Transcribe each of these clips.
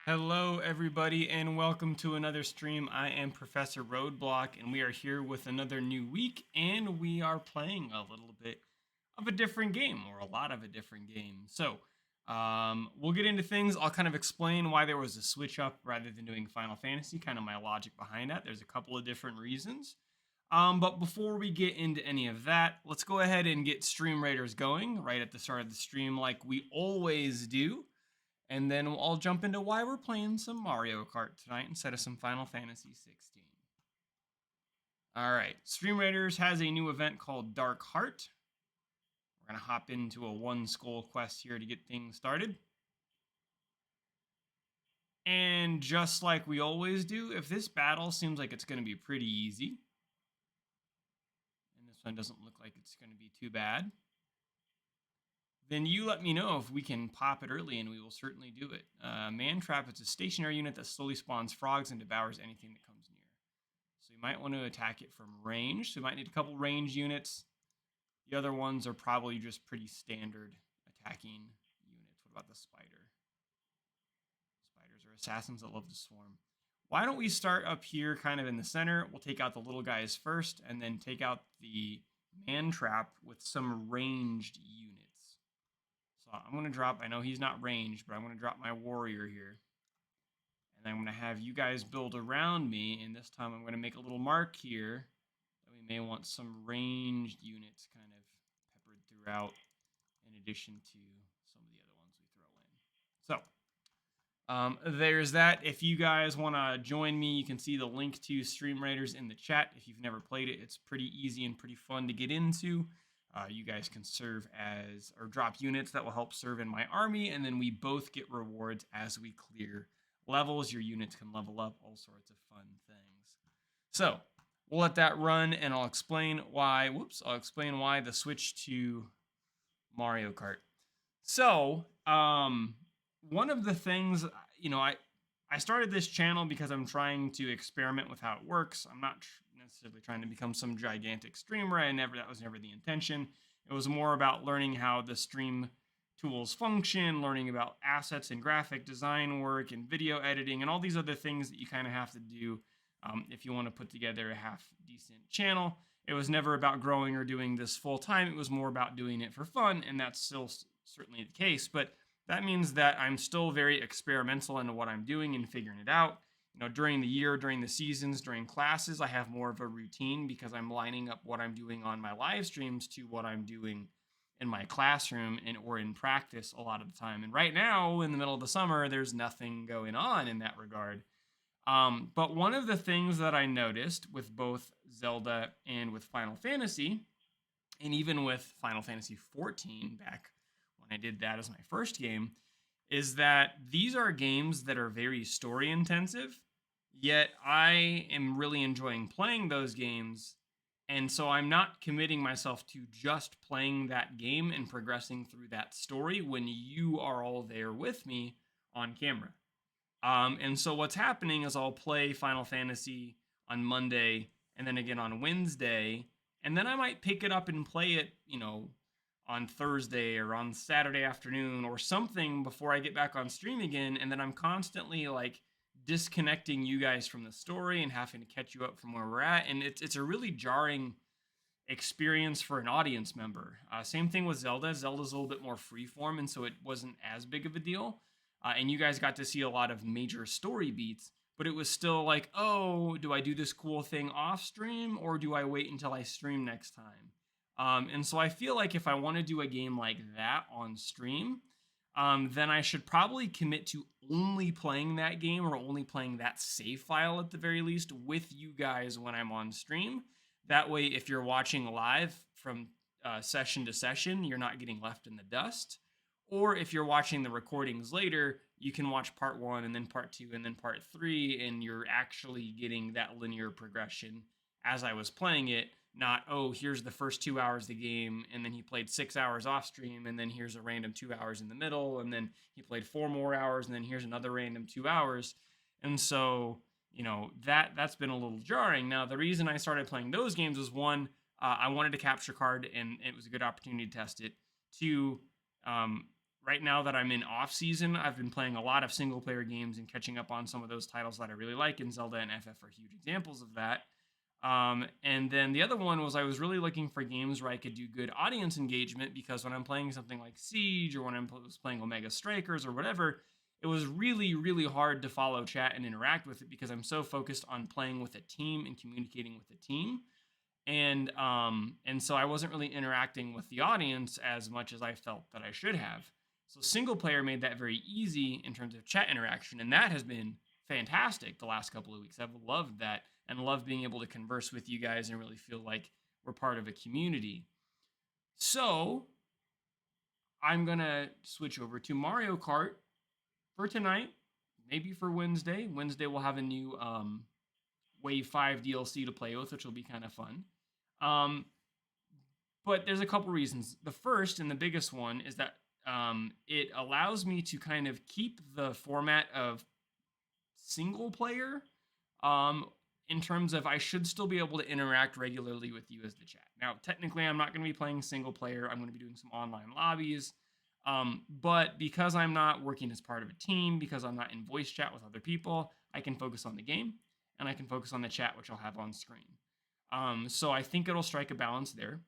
Hello, everybody, and welcome to another stream. I am Professor Roadblock, and we are here with another new week, and we are playing a little bit of a different game, or a lot of a different game. We'll get into things. I'll kind of explain why there was a switch up rather than doing Final Fantasy, kind of my logic behind that. There's a couple of different reasons. But before we get into any of that, let's go ahead and get Stream Raiders going right at the start of the stream, like we always do. And then I'll jump into why we're playing some Mario Kart tonight instead of some Final Fantasy 16. All right, Stream Raiders has a new event called Dark Heart. We're going to hop into a one skull quest here to get things started. And just like we always do, if this battle seems like it's going to be pretty easy, and this one doesn't look like it's going to be too bad, then you let me know if we can pop it early, and we will certainly do it. Man Trap, it's a stationary unit that slowly spawns frogs and devours anything that comes near. So you might want to attack it from range. So you might need a couple range units. The other ones are probably just pretty standard attacking units. What about the spider? Spiders are assassins that love to swarm. Why don't we start up here kind of in the center? We'll take out the little guys first, and then take out the Man Trap with some ranged units. So I'm going to drop, I know he's not ranged, but I'm going to drop my warrior here. And I'm going to have you guys build around me, and this time I'm going to make a little mark here that we may want some ranged units kind of peppered throughout in addition to some of the other ones we throw in. So there's that. If you guys want to join me, you can see the link to Stream Raiders in the chat. If you've never played it, it's pretty easy and pretty fun to get into. You guys can serve as, or drop units that will help serve in my army, and then we both get rewards as we clear levels. Your units can level up, all sorts of fun things. So we'll let that run, and I'll explain why. I'll explain why the switch to Mario Kart. So, one of the things, I started this channel because I'm trying to experiment with how it works. I'm not necessarily trying to become some gigantic streamer. That was never the intention. It was more about learning how the stream tools function, learning about assets and graphic design work and video editing and all these other things that you kind of have to do if you want to put together a half decent channel. It was never about growing or doing this full time. It was more about doing it for fun, and that's still certainly the case. But that means that I'm still very experimental into what I'm doing and figuring it out. During the year, during the seasons, during classes, I have more of a routine because I'm lining up what I'm doing on my live streams to what I'm doing in my classroom or in practice a lot of the time. And right now, in the middle of the summer, there's nothing going on in that regard. But one of the things that I noticed with both Zelda and with Final Fantasy, and even with Final Fantasy 14 back when I did that as my first game, is that these are games that are very story intensive, yet I am really enjoying playing those games. And so I'm not committing myself to just playing that game and progressing through that story when you are all there with me on camera. And so what's happening is I'll play Final Fantasy on Monday and then again on Wednesday, and then I might pick it up and play it, on Thursday or on Saturday afternoon or something before I get back on stream again. And then I'm constantly like disconnecting you guys from the story and having to catch you up from where we're at. And it's a really jarring experience for an audience member. Same thing with Zelda. Zelda's a little bit more freeform, and so it wasn't as big of a deal. And you guys got to see a lot of major story beats, but it was still like, oh, do I do this cool thing off stream or do I wait until I stream next time? And so I feel like if I want to do a game like that on stream, then I should probably commit to only playing that game or only playing that save file at the very least with you guys when I'm on stream. That way, if you're watching live from session to session, you're not getting left in the dust. Or if you're watching the recordings later, you can watch part 1 and then part 2 and then part 3, and you're actually getting that linear progression as I was playing it. Not, oh, here's the first 2 hours of the game, and then he played 6 hours off stream, and then here's a random 2 hours in the middle, and then he played 4 more hours, and then here's another random 2 hours. And so, that's been a little jarring. Now, the reason I started playing those games was one, I wanted to capture card, and it was a good opportunity to test it. Two, right now that I'm in off season, I've been playing a lot of single player games and catching up on some of those titles that I really like, and Zelda and FF are huge examples of that. And then the other one was I was really looking for games where I could do good audience engagement, because when I'm playing something like Siege, or when I was playing Omega Strikers or whatever, it was really, really hard to follow chat and interact with it because I'm so focused on playing with a team and communicating with the team. And so I wasn't really interacting with the audience as much as I felt that I should have. So single player made that very easy in terms of chat interaction, and that has been fantastic the last couple of weeks. I've loved that and love being able to converse with you guys and really feel like we're part of a community. So I'm gonna switch over to Mario Kart for tonight, maybe for Wednesday. Wednesday we'll have a new Wave 5 DLC to play with, which will be kind of fun. But there's a couple reasons. The first and the biggest one is that it allows me to kind of keep the format of single player, in terms of I should still be able to interact regularly with you as the chat. Now, technically, I'm not going to be playing single player. I'm going to be doing some online lobbies. But because I'm not working as part of a team, because I'm not in voice chat with other people, I can focus on the game and I can focus on the chat, which I'll have on screen. So I think it'll strike a balance there.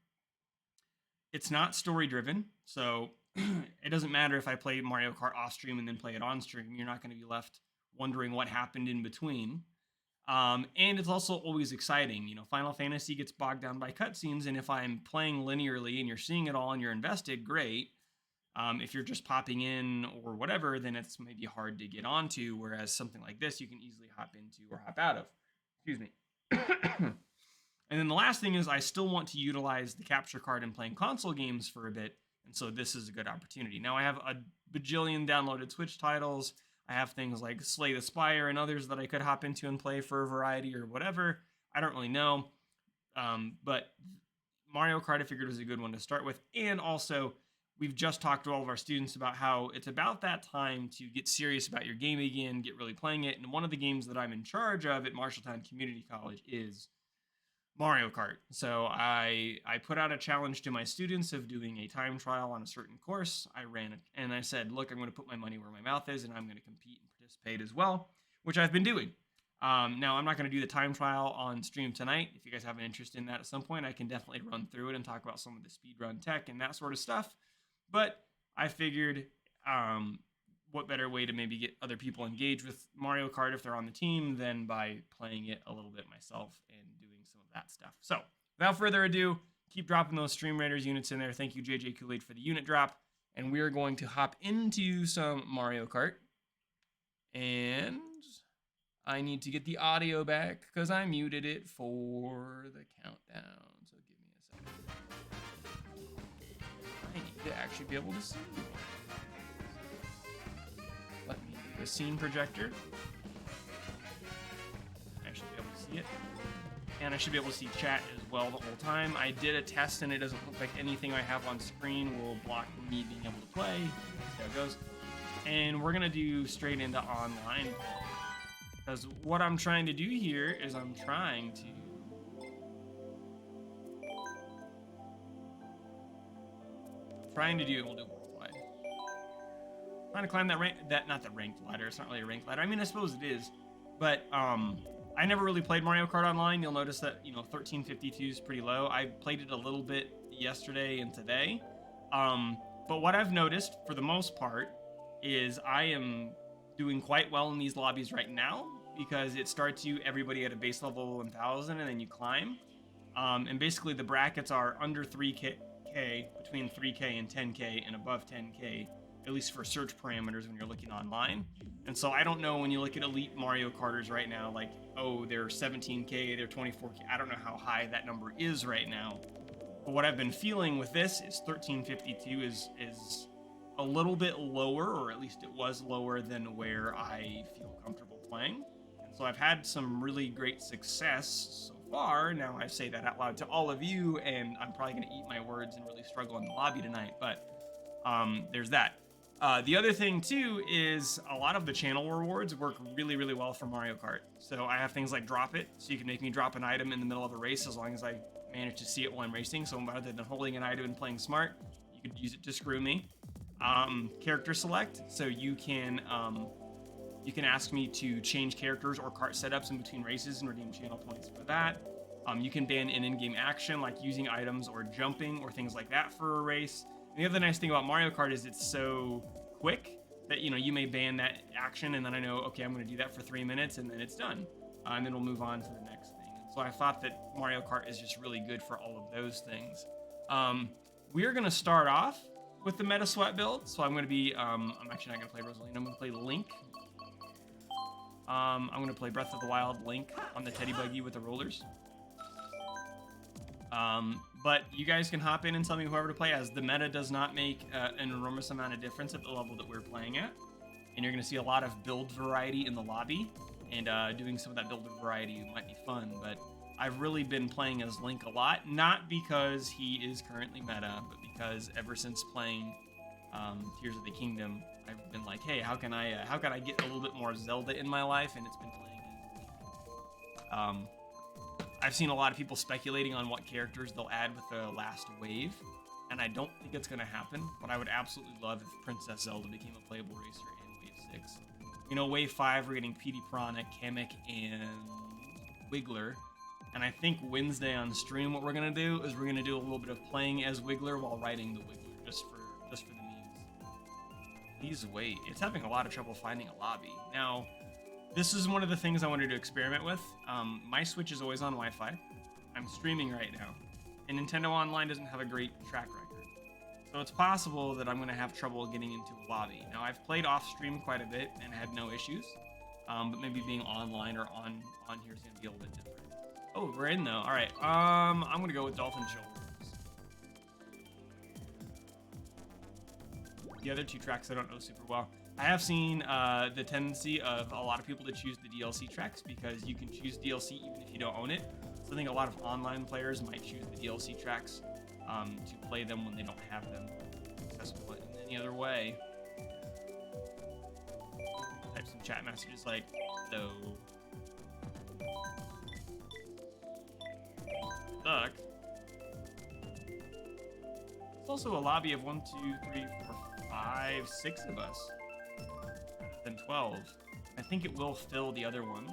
It's not story driven, so it doesn't matter if I play Mario Kart off stream and then play it on stream. You're not going to be left wondering what happened in between. And it's also always exciting. You know, Final Fantasy gets bogged down by cutscenes, and if I'm playing linearly and you're seeing it all and you're invested, great. If you're just popping in or whatever, then it's maybe hard to get onto, whereas something like this you can easily hop into or hop out of. Excuse me. And then the last thing is I still want to utilize the capture card in playing console games for a bit, and so this is a good opportunity. Now I have a bajillion downloaded Switch titles. I have things like Slay the Spire and others that I could hop into and play for a variety or whatever. I don't really know. But Mario Kart I figured was a good one to start with. And also, we've just talked to all of our students about how it's about that time to get serious about your game again, get really playing it. And one of the games that I'm in charge of at Marshalltown Community College is Mario Kart. So I put out a challenge to my students of doing a time trial on a certain course. I ran it and I said, look, I'm going to put my money where my mouth is and I'm going to compete and participate as well, which I've been doing. Now, I'm not going to do the time trial on stream tonight. If you guys have an interest in that at some point, I can definitely run through it and talk about some of the speedrun tech and that sort of stuff. But I figured, what better way to maybe get other people engaged with Mario Kart if they're on the team than by playing it a little bit myself and doing some of that stuff. So without further ado, keep dropping those Stream Raiders units in there. Thank you, JJ Kool-Aid, for the unit drop. And we're going to hop into some Mario Kart. And I need to get the audio back because I muted it for the countdown. So give me a second. I need to actually be able to see. Let me do the scene projector. I should be able to see it. And I should be able to see chat as well the whole time. I did a test and it doesn't look like anything I have on screen will block me being able to play. See how it goes. And we're gonna do straight into online. Because what I'm trying to do here is I'm trying to do, we'll do worldwide. Trying to climb that not the ranked ladder. It's not really a ranked ladder. I mean, I suppose it is, but I never really played Mario Kart Online. You'll notice that 1352 is pretty low. I played it a little bit yesterday and today, but what I've noticed for the most part is I am doing quite well in these lobbies right now because it starts you everybody at a base level 1000 and then you climb, and basically the brackets are under 3k, between 3k and 10k, and above 10k, at least for search parameters when you're looking online. And so I don't know, when you look at elite Mario Karters right now, like, oh, they're 17k, they're 24k, I don't know how high that number is right now. But what I've been feeling with this is 1352 is a little bit lower, or at least it was lower than where I feel comfortable playing. And so I've had some really great success so far. Now I say that out loud to all of you, and I'm probably going to eat my words and really struggle in the lobby tonight, but there's that. The other thing too is a lot of the channel rewards work really, really well for Mario Kart. So I have things like drop it, so you can make me drop an item in the middle of a race as long as I manage to see it while I'm racing. So rather than holding an item and playing smart, you could use it to screw me. character select. So you can ask me to change characters or cart setups in between races and redeem channel points for that. You can ban an in-game action like using items or jumping or things like that for a race. And the other nice thing about Mario Kart is it's so quick that you may ban that action, and then I know, okay, I'm going to do that for 3 minutes, and then it's done, and then we'll move on to the next thing. So I thought that Mario Kart is just really good for all of those things. We are going to start off with the Meta Sweat build. So I'm going to be, I'm actually not going to play Rosalina. I'm going to play Link. I'm going to play Breath of the Wild Link on the Teddy Buggy with the rollers. But you guys can hop in and tell me whoever to play as. The meta does not make an enormous amount of difference at the level that we're playing at. And you're going to see a lot of build variety in the lobby. And doing some of that build variety might be fun. But I've really been playing as Link a lot. Not because he is currently meta, but because ever since playing Tears of the Kingdom, I've been like, hey, how can I get a little bit more Zelda in my life? And it's been playing as Link. I've seen a lot of people speculating on what characters they'll add with the last wave, and I don't think it's going to happen, but I would absolutely love if Princess Zelda became a playable racer in Wave 6. Wave 5, we're getting Petey Piranha, Kamek, and Wiggler, and I think Wednesday on stream what we're going to do is we're going to do a little bit of playing as Wiggler while riding the Wiggler, just for the memes. It's having a lot of trouble finding a lobby. Now, this is one of the things I wanted to experiment with. My Switch is always on Wi-Fi. I'm streaming right now. And Nintendo Online doesn't have a great track record. So it's possible that I'm going to have trouble getting into a lobby. Now, I've played off-stream quite a bit and had no issues. But maybe being online or on here is going to be a little bit different. Oh, we're in, though. All right. I'm going to go with Dolphin Shoulders. The other two tracks I don't know super well. I have seen the tendency of a lot of people to choose the DLC tracks because you can choose DLC even if you don't own it. So I think a lot of online players might choose the DLC tracks to play them when they don't have them accessible in any other way. Type some chat messages like, so. Duck. It's also a lobby of 1, 2, 3, 4, 5, 6 of us. Than 12. I think it will fill the other ones.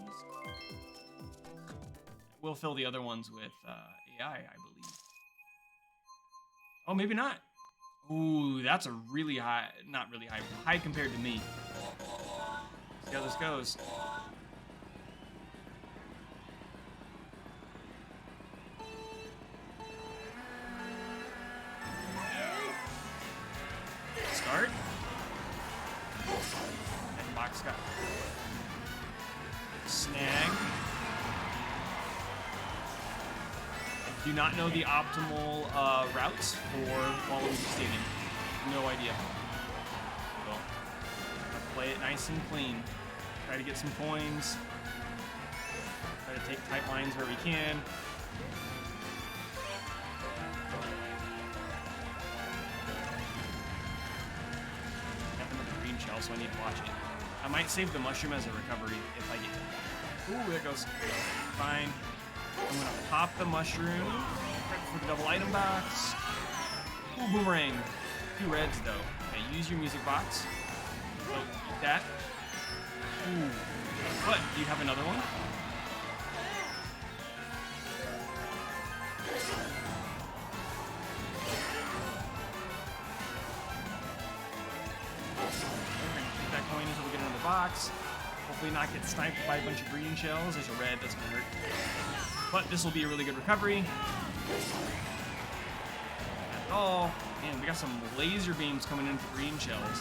It will fill the other ones with AI, I believe. Oh, maybe not. Ooh, that's a really high, not really high, high compared to me. See how this goes. Start. Got snag. I do not know the optimal routes for Waluigi Stadium. No idea. So, play it nice and clean. Try to get some coins. Try to take tight lines where we can. Got them with the green shell, so I need to watch it. I might save the mushroom as a recovery if I get... Ooh, there goes. Fine. I'm going to pop the mushroom right before the double item box. Ooh, boomerang. 2 reds, though. Okay, use your music box. So, eat that. Ooh. But, do you have another one? Until we get into the box. Hopefully not get sniped by a bunch of green shells. There's a red, that's gonna hurt. But this will be a really good recovery. At all. Man, we got some laser beams coming in for green shells.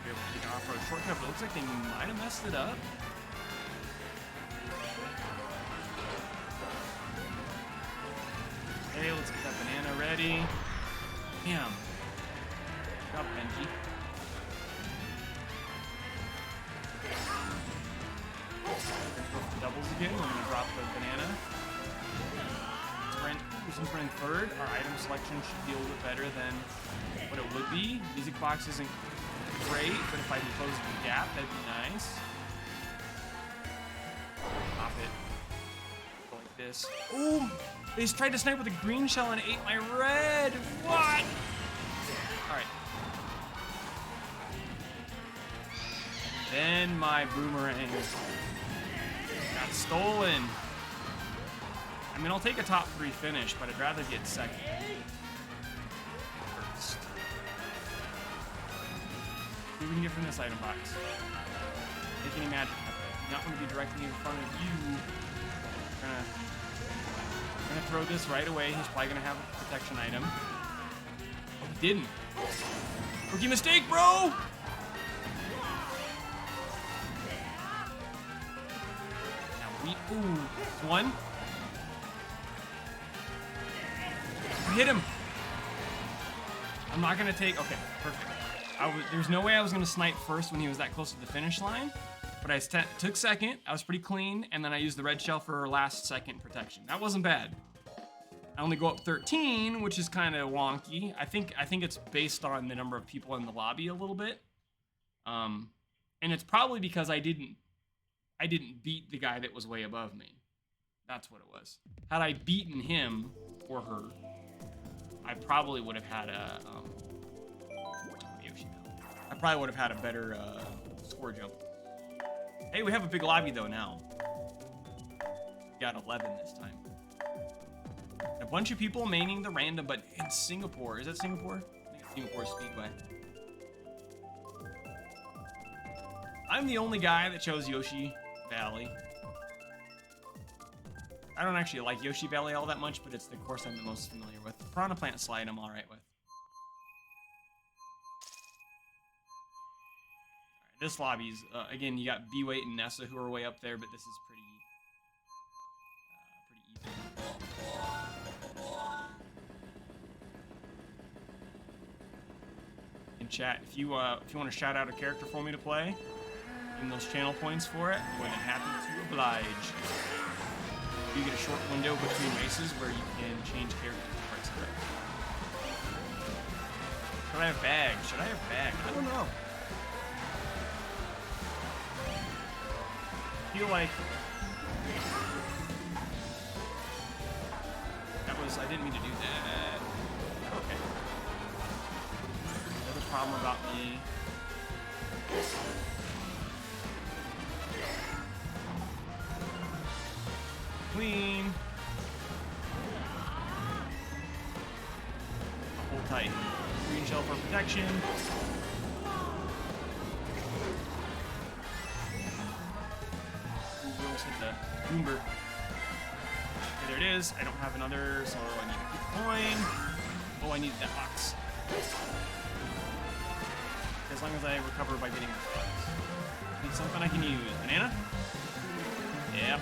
Be able to take an off-road shortcut, but it looks like they might have messed it up. Okay, let's get that banana ready. Damn. Good job, Benji. Doubles again. We're going to drop the banana. Since we're in third, our item selection should be a little bit better than what it would be. Music box isn't great, but if I can close the gap, that'd be nice. Pop it. Go like this. Ooh! They tried to snipe with a green shell and ate my red! What? Alright. Then my boomerang got stolen. I mean, I'll take a top 3 finish, but I'd rather get second. First. What do we can get from this item box? Make any magic happen. I'm not going to be directly in front of you. I'm gonna throw this right away. He's probably gonna have a protection item. Oh, he didn't. Rookie mistake, bro! Ooh, one. Hit him. I'm not gonna take. Okay, perfect. There's no way I was gonna snipe first when he was that close to the finish line, but I took second. I was pretty clean, and then I used the red shell for last second protection. That wasn't bad. I only go up 13, which is kind of wonky. I think it's based on the number of people in the lobby a little bit, and it's probably because I didn't beat the guy that was way above me. That's what it was. Had I beaten him or her, I probably would have had a I probably would have had a better score jump. Hey, we have a big lobby though now. We got 11 this time. A bunch of people maining the random, but in Singapore. Is that Singapore? I think it's Singapore Speedway. I'm the only guy that chose Yoshi Valley. I don't actually like Yoshi Valley all that much, but it's the course I'm the most familiar with. Piranha Plant Slide I'm alright with. Alright, this lobby's, again, you got B-Weight and Nessa who are way up there, but this is pretty even. In chat, if you want to shout out a character for me to play, give those channel points for it, more than happy to oblige. You get a short window between races where you can change characters parts of it. Should I have bag? Should I have bag? I don't know. I feel like I didn't mean to do that. Okay. Another problem about me. Clean. Hold tight. Green shell for protection. Ooh, we almost hit the Goomber. Okay, there it is. I don't have another, so I need a good coin. Oh, I needed that box. As long as I recover by getting this box. Need something I can use. Banana? Yep.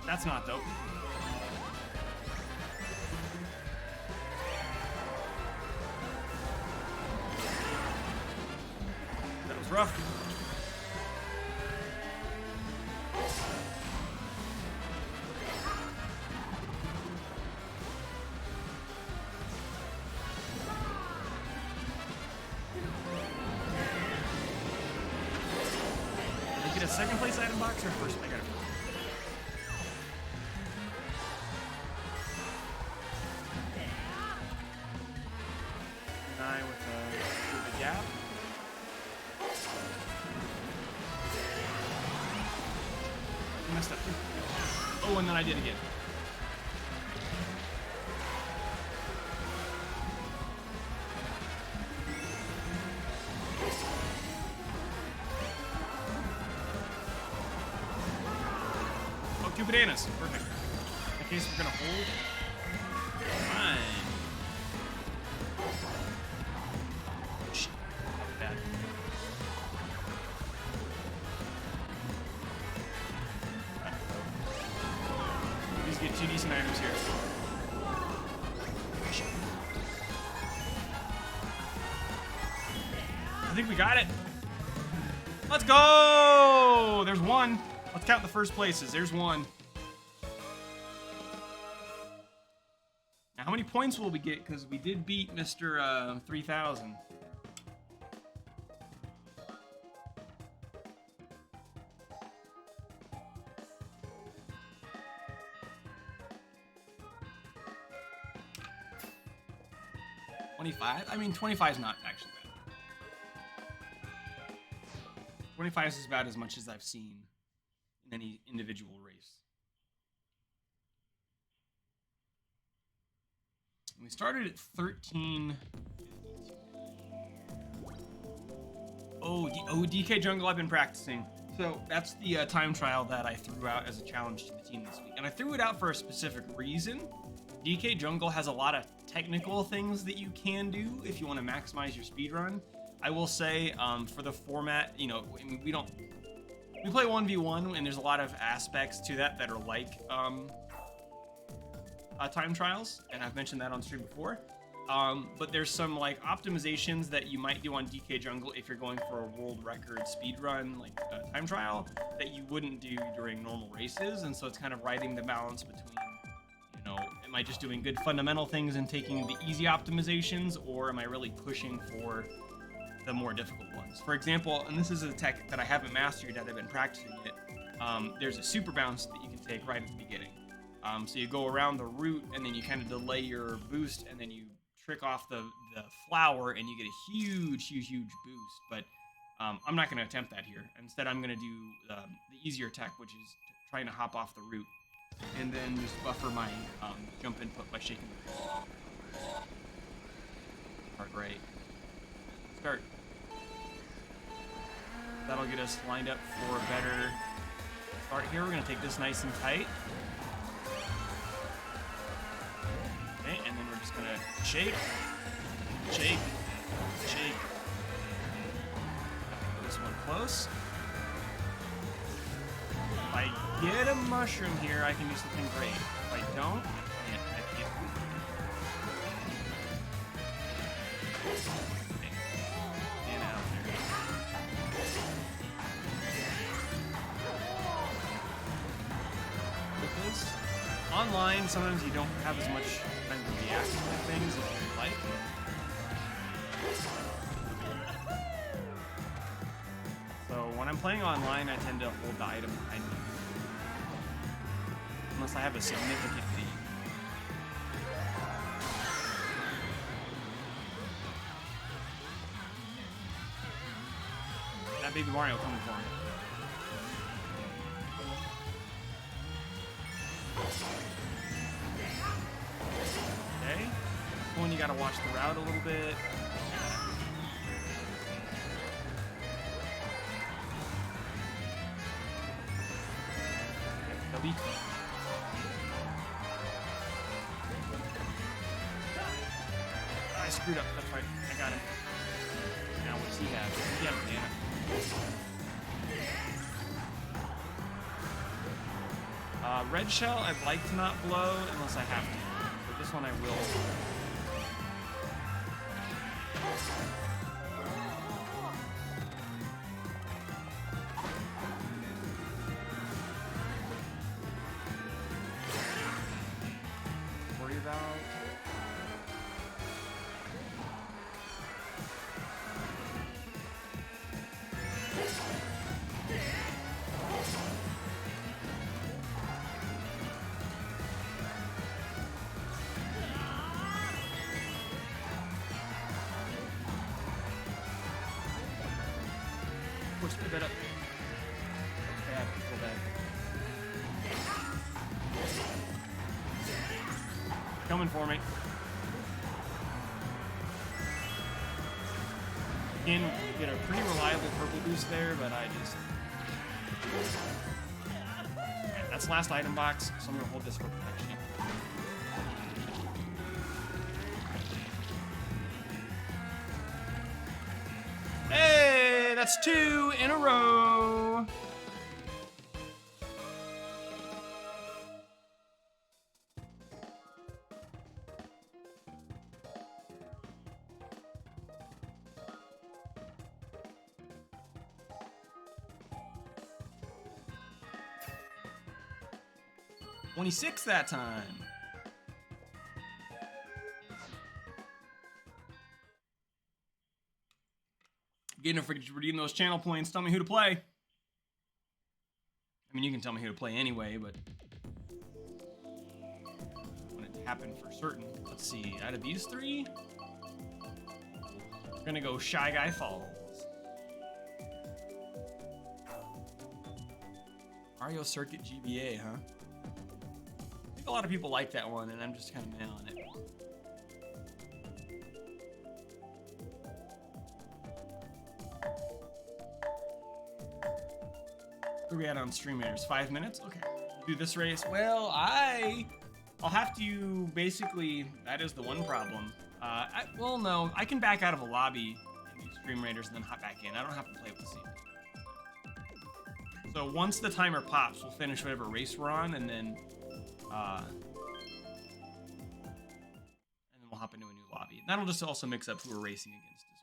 That's not dope. That was rough. Did I get a second place item box or first? I got it. Oh, and then I did again. Oh, 2 bananas. Perfect. In case we're gonna hold. Fine. Shit. That was bad. Get 2 decent items here. I think we got it. Let's go! There's one. Let's count the first places. There's one. Now, how many points will we get? Because we did beat Mr. 3000. 25? I mean, 25 is not actually bad. 25 is about as much as I've seen in any individual race. We started at 13. Oh, DK Jungle, I've been practicing. So that's the time trial that I threw out as a challenge to the team this week. And I threw it out for a specific reason. DK Jungle has a lot of technical things that you can do if you want to maximize your speed run. I will say, for the format, you know, we play 1v1, and there's a lot of aspects to that are like time trials, and I've mentioned that on stream before. But there's some like optimizations that you might do on DK Jungle if you're going for a world record speed run, like time trial, that you wouldn't do during normal races. And so it's kind of riding the balance between, you know, am I just doing good fundamental things and taking the easy optimizations, or am I really pushing for the more difficult ones? For example, and this is a tech that I haven't mastered yet, I've been practicing it. There's a super bounce that you can take right at the beginning. So you go around the root, and then you kind of delay your boost, and then you trick off the flower, and you get a huge boost. But I'm not going to attempt that here. Instead, I'm going to do the easier tech, which is trying to hop off the root, and then just buffer my jump input by shaking the boost. Start right. Start. That'll get us lined up for a better start here. We're going to take this nice and tight. Okay, and then we're just going to shake, shake, shake. This one close. If I get a mushroom here, I can do something great. If I don't, I can't. And out there. Because online, sometimes you don't have as much time to react to things as you like. So when I'm playing online, I tend to hold the item behind me. Unless I have a significant lead. That baby Mario coming for me. Okay. One, you gotta watch the route a little bit. W. I screwed up. That's right. I got him. Now what does he have? He has a banana. Red shell, I'd like to not blow unless I have to. But this one I will. Worry about. Push the bit up. Bad, so bad. Coming for me. Again, get a pretty reliable purple boost there, but I just... Right, that's last item box, so I'm going to hold this for protection. Hey, that's 2 in a row. $26 that time. Again, don't forget to redeem those channel points. Tell me who to play. I mean, you can tell me who to play anyway, but I want it to happen for certain. Let's see. Out of these 3, We're gonna go Shy Guy Falls. Mario Circuit GBA, huh? I think a lot of people like that one, and I'm just kind of meh on it. Where are we at on stream meters? 5 minutes? Okay. Do this race. Well, I'll have to basically. That is the one problem. Well, no, I can back out of a lobby and do Stream Raiders and then hop back in. I don't have to play with the scene. So once the timer pops, we'll finish whatever race we're on, and then we'll hop into a new lobby. That'll just also mix up who we're racing against as well.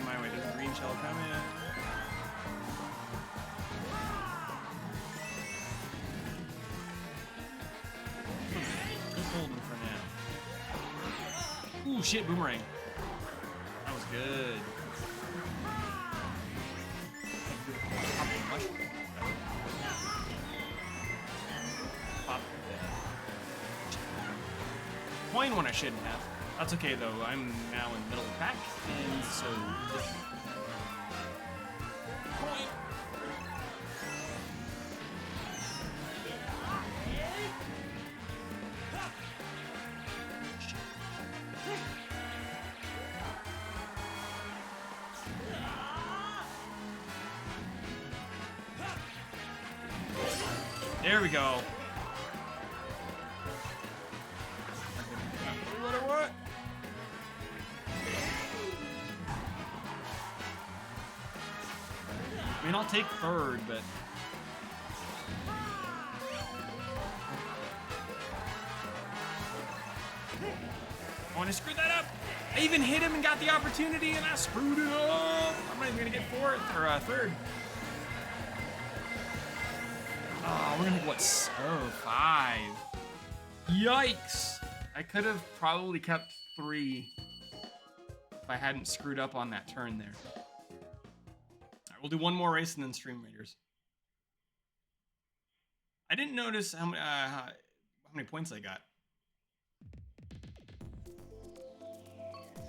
My way, there's a green shell coming. Just holding for now. Ooh, shit, boomerang. That was good. Pop. Coin one I shouldn't have. That's okay though, I'm now in the middle of the pack, and so... There we go. What? I mean, I'll take third, but... Oh, and I screwed that up! I even hit him and got the opportunity, and I screwed it up! I'm not even gonna get fourth, or third. Oh, we're gonna get, what, 5. Yikes! I could have probably kept 3 if I hadn't screwed up on that turn there. Alright, we'll do one more race and then Stream Raiders. I didn't notice how many points I got.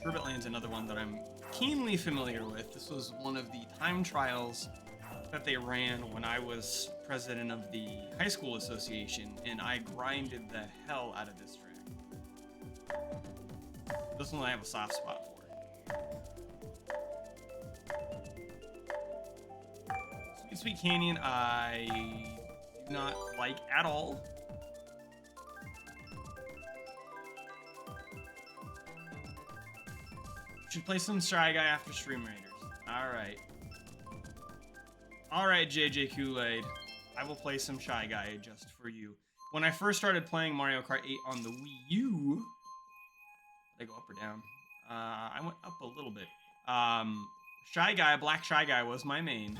Sherbet Land's another one that I'm keenly familiar with. This was one of the time trials that they ran when I was president of the high school association, and I grinded the hell out of this track. This one I have a soft spot for. Sweet Sweet Canyon, I do not like at all. Should play some Shy Guy after Stream Raiders. Alright. Alright, JJ Kool-Aid. I will play some Shy Guy just for you. When I first started playing Mario Kart 8 on the Wii U... Did I go up or down? I went up a little bit. Shy Guy, Black Shy Guy was my main.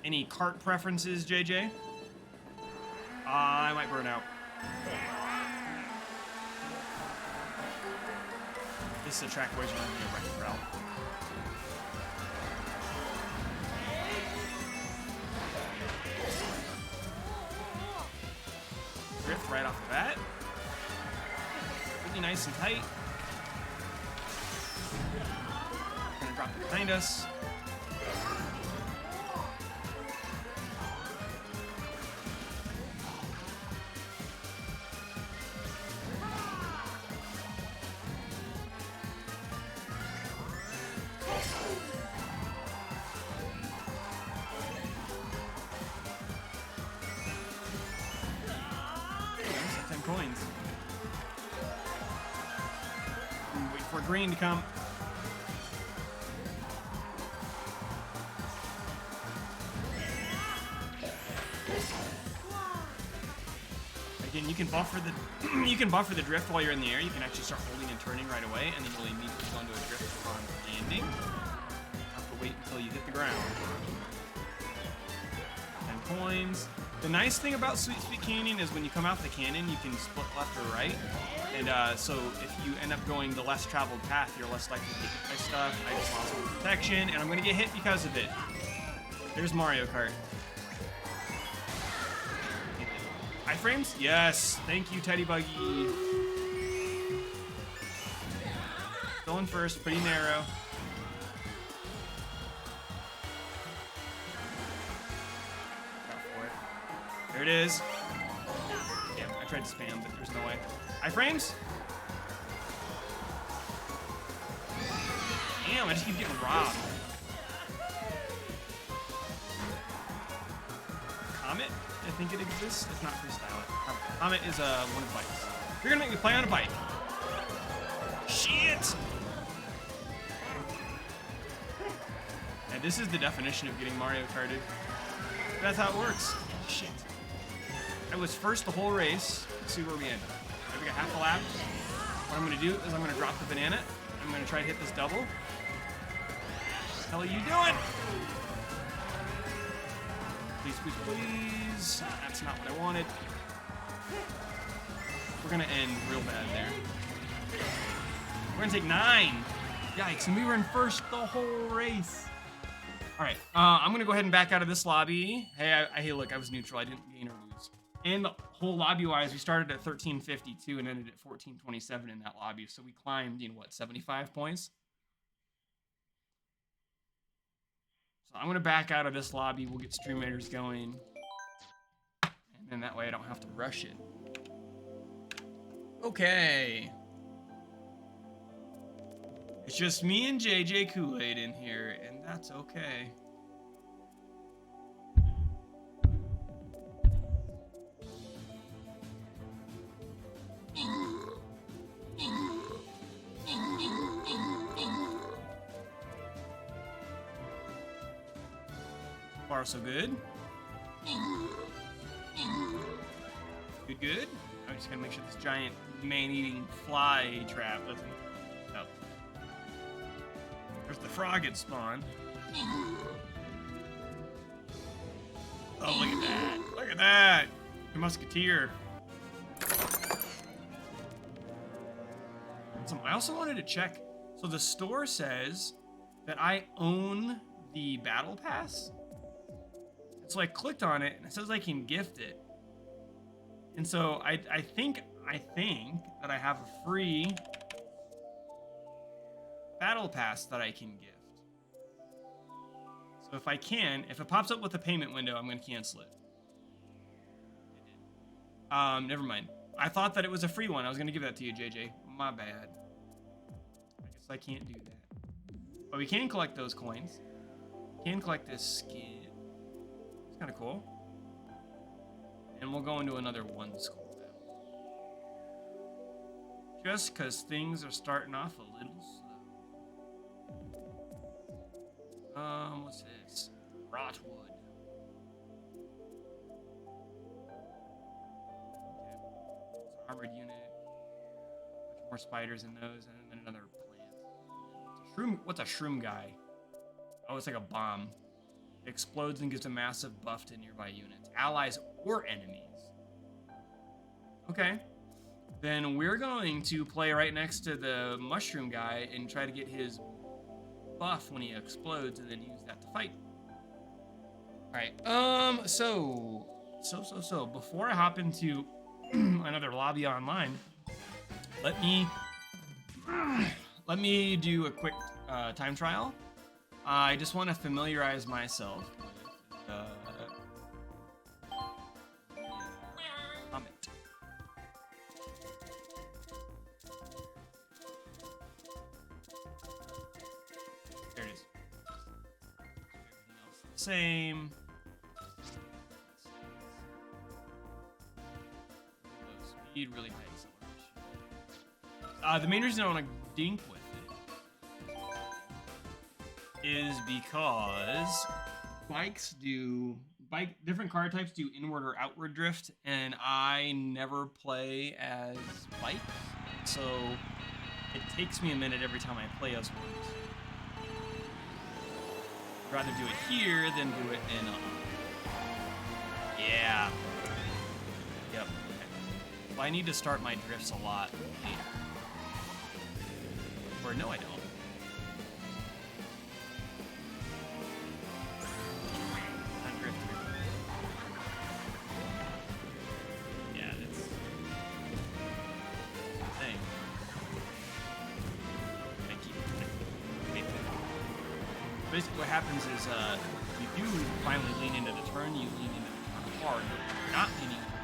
Any kart preferences, JJ? I might burn out. This is a track where he's running a wrecking route. Drift right off the bat. Really nice and tight. Gonna drop it behind us. coins. Wait for green to come. Again, you can buffer the drift while you're in the air. You can actually start holding and turning right away, and then you'll immediately go into a drift upon landing. Have to wait until you hit the ground. 10 coins. The nice thing about Sweet Sweet Canyon is when you come out the cannon, you can split left or right. And so if you end up going the less traveled path, you're less likely to get hit by stuff. I just lost my protection, and I'm going to get hit because of it. There's Mario Kart. Iframes? Yes. Thank you, Teddy Buggy. Going first, pretty narrow. There it is. Damn, I tried to spam, but there's no way. Iframes? Damn, I just keep getting robbed. Comet? I think it exists. It's not freestyle. Comet is one of the bikes. You're gonna make me play on a bike. Shit! And this is the definition of getting Mario Karted. That's how it works. Shit. I was first the whole race. Let's see where we end up. I got half a lap. What I'm gonna do is I'm gonna drop the banana. I'm gonna try to hit this double. What the hell are you doing? Please, please, please. That's not what I wanted. We're gonna end real bad there. We're gonna take 9. Yikes, and we were in first the whole race. All right, I'm gonna go ahead and back out of this lobby. Hey, hey, look, I was neutral. I didn't gain or lose. And the whole lobby-wise, we started at 1352 and ended at 1427 in that lobby. So we climbed, 75 points? So I'm going to back out of this lobby. We'll get Stream Raiders going. And then that way I don't have to rush it. Okay. It's just me and JJ Kool-Aid in here, and that's okay. Far so good. Good, good. I'm just gonna make sure this giant man-eating fly trap doesn't. Oh. There's the frog it spawned. Oh, look at that! Look at that! The musketeer. I also wanted to check. So the store says that I own the battle pass. So I clicked on it and it says I can gift it. And so I think that I have a free battle pass that I can gift. So if it pops up with a payment window, I'm going to cancel it. Never mind. I thought that it was a free one. I was going to give that to you, JJ. My bad. I guess I can't do that. But we can collect those coins. We can collect this skin. It's kind of cool. And we'll go into another one school now. Just because things are starting off a little slow. What's this? Rotwood. Okay. It's an armored unit. Much more spiders in those, and then another plant. Shroom. What's a shroom guy? Oh, it's like a bomb. It explodes and gives a massive buff to nearby units, allies or enemies. Okay. Then we're going to play right next to the mushroom guy and try to get his buff when he explodes and then use that to fight. All right. So before I hop into another lobby online, let me do a quick time trial. I just want to familiarize myself with Comet. There it is. Everything else the same. Low speed. speed, really high acceleration. The main reason I want to dink with it is because different car types do inward or outward drift, and I never play as bikes, so it takes me a minute every time I play as ones. I'd rather do it here than do it in yeah. Yep. Okay. Well, I need to start my drifts a lot later. Or no, I don't. Basically what happens is you do finally lean into the turn, you lean into the turn hard, but if you're not leaning into the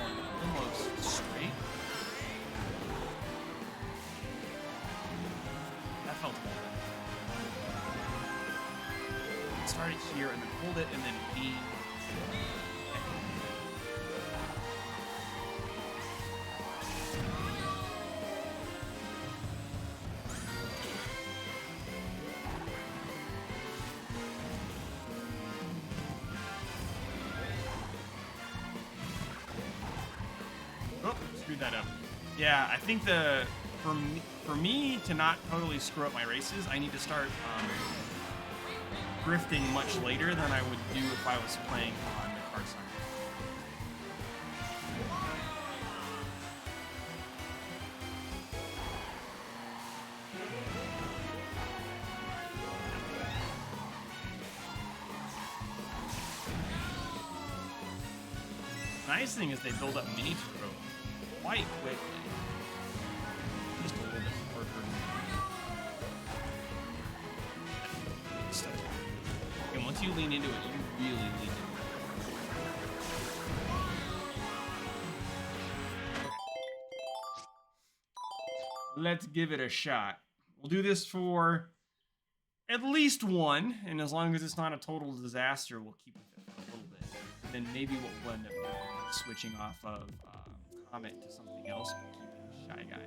turn almost straight. That felt better. Start it here and then hold it and then lean. That up. Yeah, I think for me to not totally screw up my races, I need to start drifting much later than I would do if I was playing on the kart side. The nice thing is they build up mini turbo quite quickly. Just a little bit harder. And once you lean into it, you really lean into it. Let's give it a shot. We'll do this for at least one, and as long as it's not a total disaster, we'll keep it for a little bit. And then maybe what we'll end up doing is switching off of Comet to something else, but keeping Shy Guy.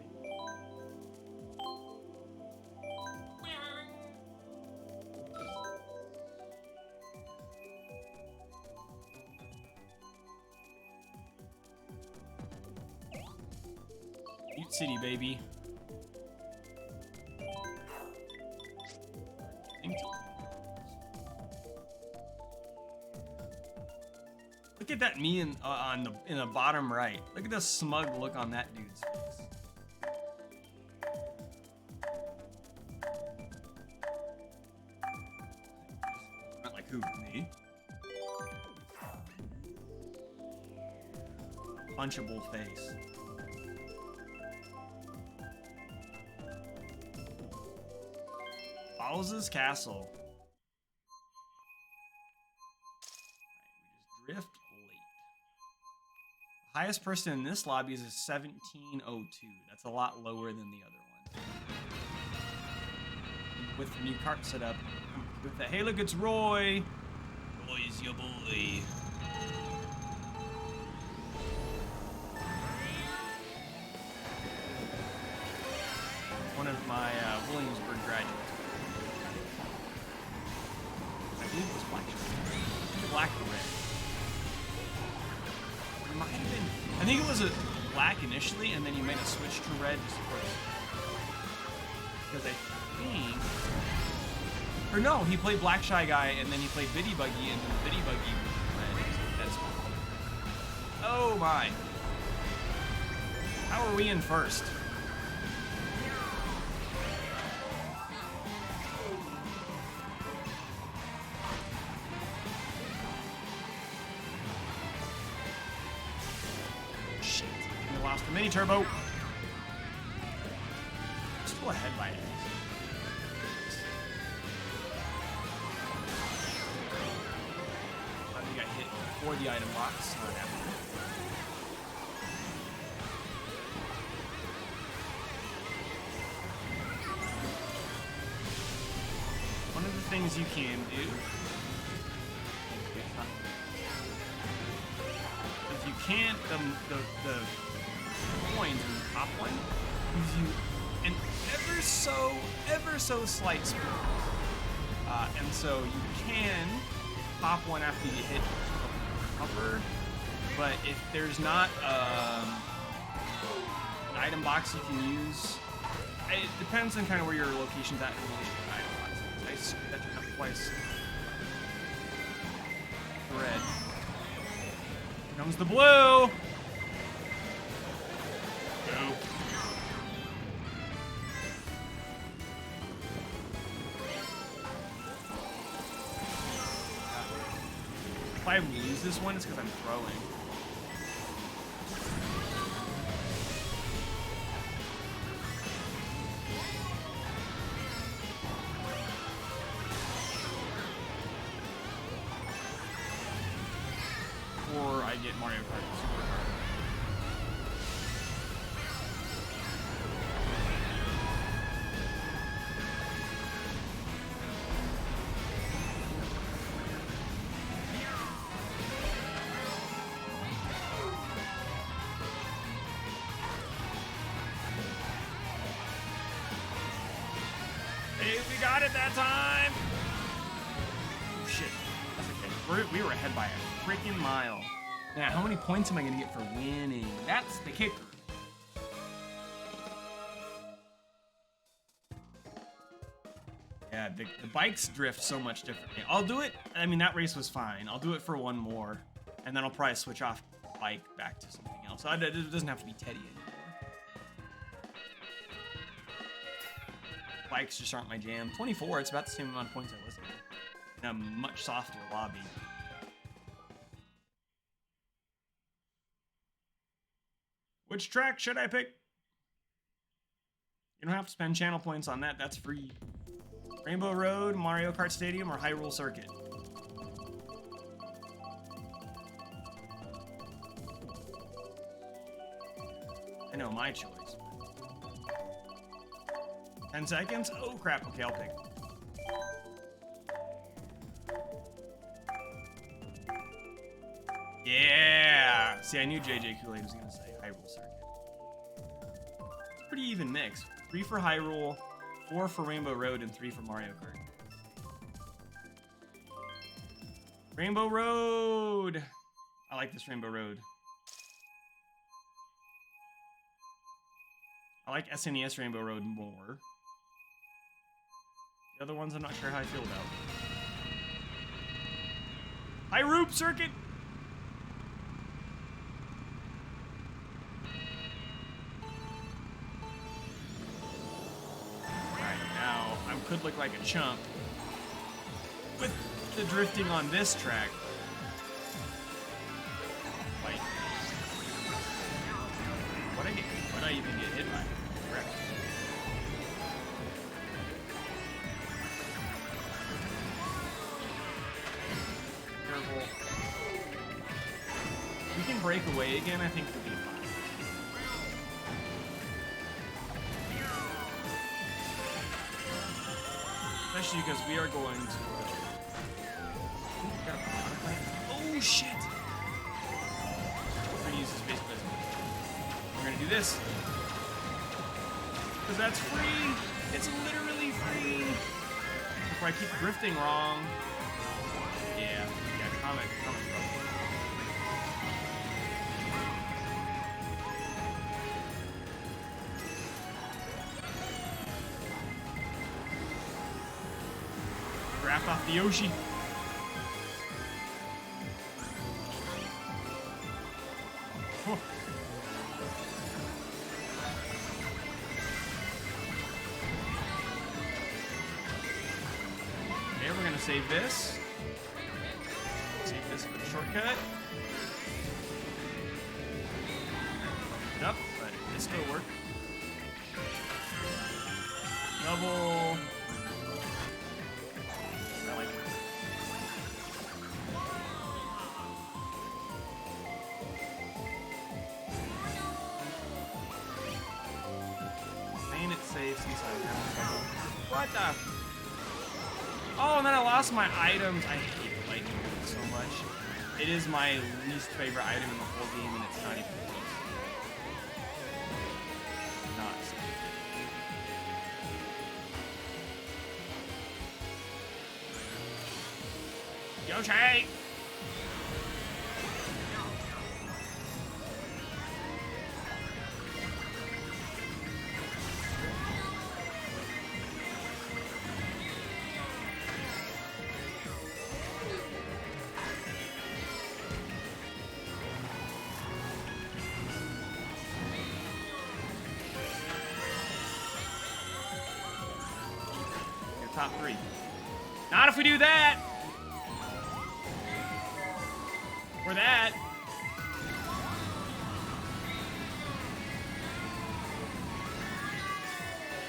Butte City, baby. Look at that me in the bottom right. Look at the smug look on that dude's face. Not like who? Me? Punchable face. Bowser's Castle. Alright, we just drift late. The highest person in this lobby is a 1702. That's a lot lower than the other one. With the new cart setup, with the hey look, it's Roy. Roy's your boy. One of my Williamsburg graduates. I believe it was black. Black or red. It might have been. I think it was a black initially, and then you made a switch to red just for because I think. Or no, he played Black Shy Guy, and then he played Biddy Buggy, and then Biddy Buggy was red. That's cool. Oh my! How are we in first? Mini turbo. Still ahead by it. We got hit before the item locks, not after. One of the things you can do is you can't the coins, and the top one gives you an ever so slight speed. And so you can pop one after you hit cover, but if there's not an item box you can use, it depends on kind of where your location's at in relation to the item box. I screwed that turn up twice. Red. Here comes the blue. Go. If I lose this one, it's because I'm throwing. Or I get Mario Kart Super Kart. Hey, we got it that time! Oh, shit. That's okay. We were ahead by a freaking mile. Now, how many points am I going to get for winning? That's the kicker. Yeah, the bikes drift so much differently. I'll do it. I mean, that race was fine. I'll do it for one more, and then I'll probably switch off bike back to something else. So it doesn't have to be Teddy anymore. Bikes just aren't my jam. 24, it's about the same amount of points I was in a much softer lobby. Which track should I pick? You don't have to spend channel points on that. That's free. Rainbow Road, Mario Kart Stadium, or Hyrule Circuit? I know my choice. 10 seconds? Oh crap, okay, I'll pick. Yeah! See, I knew JJ Kool-Aid was gonna say Hyrule Circuit. It's a pretty even mix. 3 for Hyrule, 4 for Rainbow Road, and 3 for Mario Kart. Rainbow Road! I like this Rainbow Road. I like SNES Rainbow Road more. The other ones I'm not sure how I feel about. Hyrule Circuit! Alright, now I could look like a chump with the drifting on this track. Like, what'd I even get hit by? Correct. If we can break away again, I think we'll be fine. Especially because we are going to... Oh, shit! We're going to use this base business. We're going to do this. Because that's free! It's literally free! Before I keep drifting wrong. Yeah, comment, bro. Draft off the Yoshi. Oh. Okay, we're gonna save this. Save this for the shortcut. Nope, but it still worked. Double. I like it. Playing it safe since I have. What the? Oh, and then I lost my items. I hate lightning so much. It is my least favorite item in the whole game, and it's not even close. Yoshi! Top 3. Not if we do that! Or that.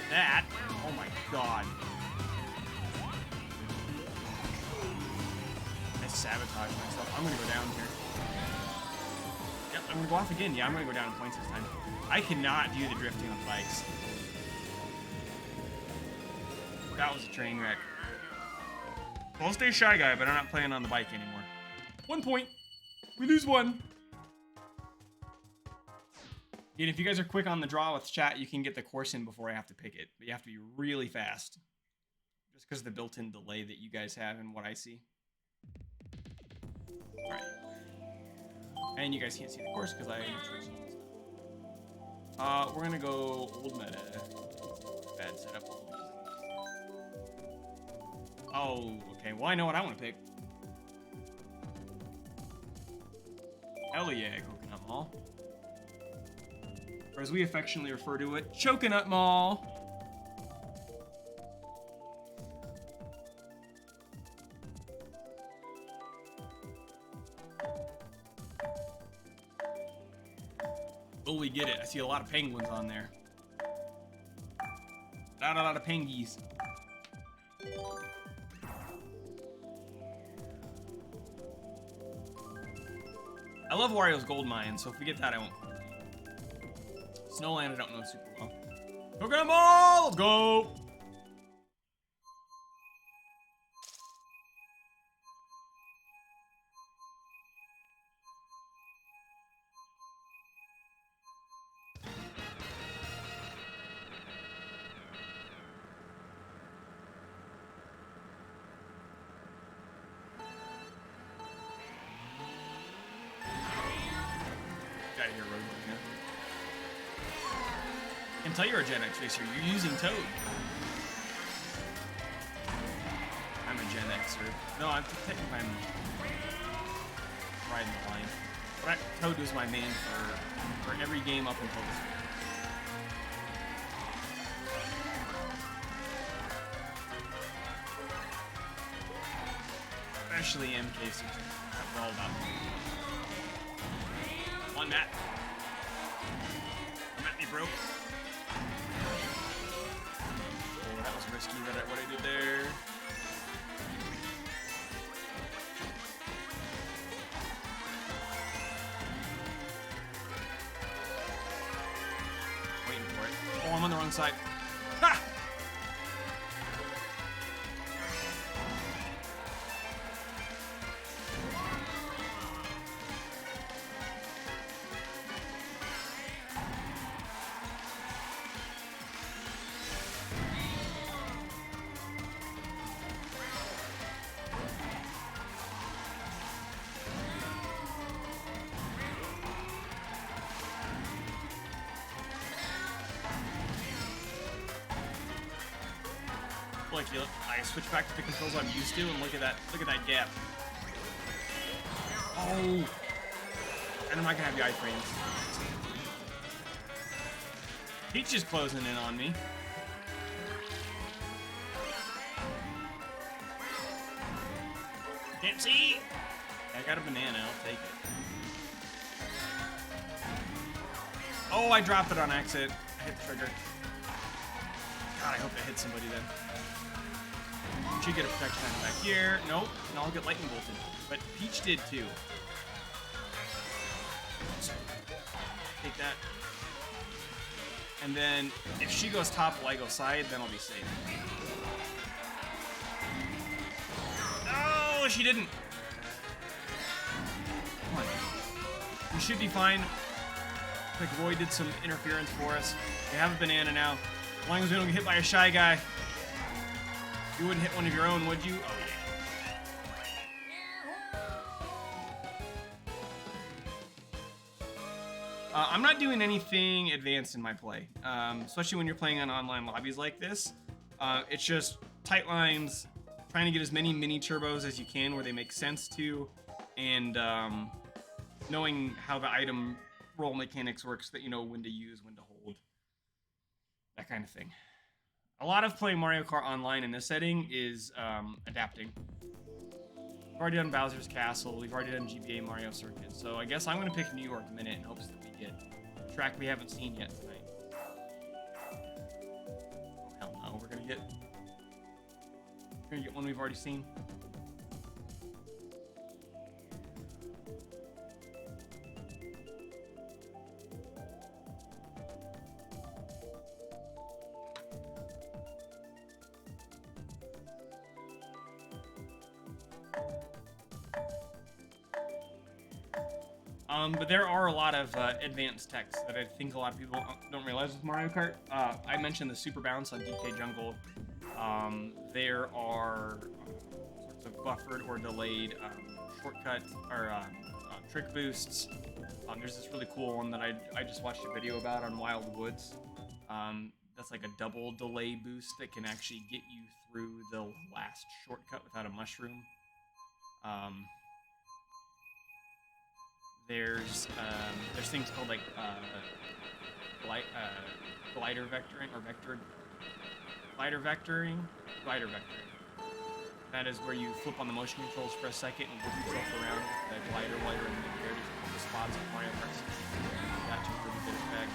That. Oh my god. I sabotaged myself. I'm gonna go down here. Yep, I'm gonna go off again. Yeah, I'm gonna go down in points this time. I cannot do the drifting on bikes. That was a train wreck. I'll stay Shy Guy, but I'm not playing on the bike anymore. 1 point. We lose 1. And if you guys are quick on the draw with chat, you can get the course in before I have to pick it. But you have to be really fast. Just because of the built-in delay that you guys have and what I see. Alright. And you guys can't see the course because I switched on. We're gonna go old meta. Bad setup. Oh, okay. Well, I know what I want to pick. Hell yeah, Coconut Mall. Or as we affectionately refer to it, Choconut Mall. Will we get it? I see a lot of penguins on there. Not a lot of pengies. I love Wario's Gold Mine, so if we get that, I won't. Snowland, I don't know super well. Coconut Mall! Let's go! Get out of here, Roadrunner. I can tell you're a Gen X racer. You're using Toad. I'm a Gen Xer. No, I'm technically riding the line. But Toad was my main for every game up until this one. Especially MK6. That's all about me. Come on, Matt. Come at me, bro. Oh, that was risky, what I did there. Waiting for it. Oh, I'm on the wrong side. Ha! Look, I switch back to the controls I'm used to, and look at that gap. Oh, and I'm not gonna have the iframes. Peach is closing in on me. Can't see. I got a banana. I'll take it. Oh, I dropped it on accident. I hit the trigger. God, I hope it hit somebody then. Should get a protection item back here. Nope. And I'll get lightning bolted. But Peach did too. Take that. And then if she goes top while I go side, then I'll be safe. No, she didn't. Come on. We should be fine. Like Roy did some interference for us. We have a banana now. As long as we don't get hit by a Shy Guy. You wouldn't hit one of your own, would you? Oh, yeah. I'm not doing anything advanced in my play, especially when you're playing on online lobbies like this. It's just tight lines, trying to get as many mini turbos as you can where they make sense to, and knowing how the item roll mechanics works, that you know when to use, when to hold, that kind of thing. A lot of playing Mario Kart Online in this setting is adapting. We've already done Bowser's Castle. We've already done GBA Mario Circuit. So I guess I'm going to pick New York Minute in hopes that we get a track we haven't seen yet tonight. Oh, hell no. We're going to get one we've already seen. But there are a lot of advanced techs that I think a lot of people don't realize with Mario Kart. I mentioned the super bounce on DK Jungle. There are sorts of buffered or delayed shortcut or trick boosts. There's this really cool one that I just watched a video about on Wild Woods. That's like a double delay boost that can actually get you through the last shortcut without a mushroom. There's things called like glider vectoring or glider vectoring. That is where you flip on the motion controls for a second and whip yourself around with the glider while you're in the air. There's a couple spots in Mario Kart 64 that to a really good effect.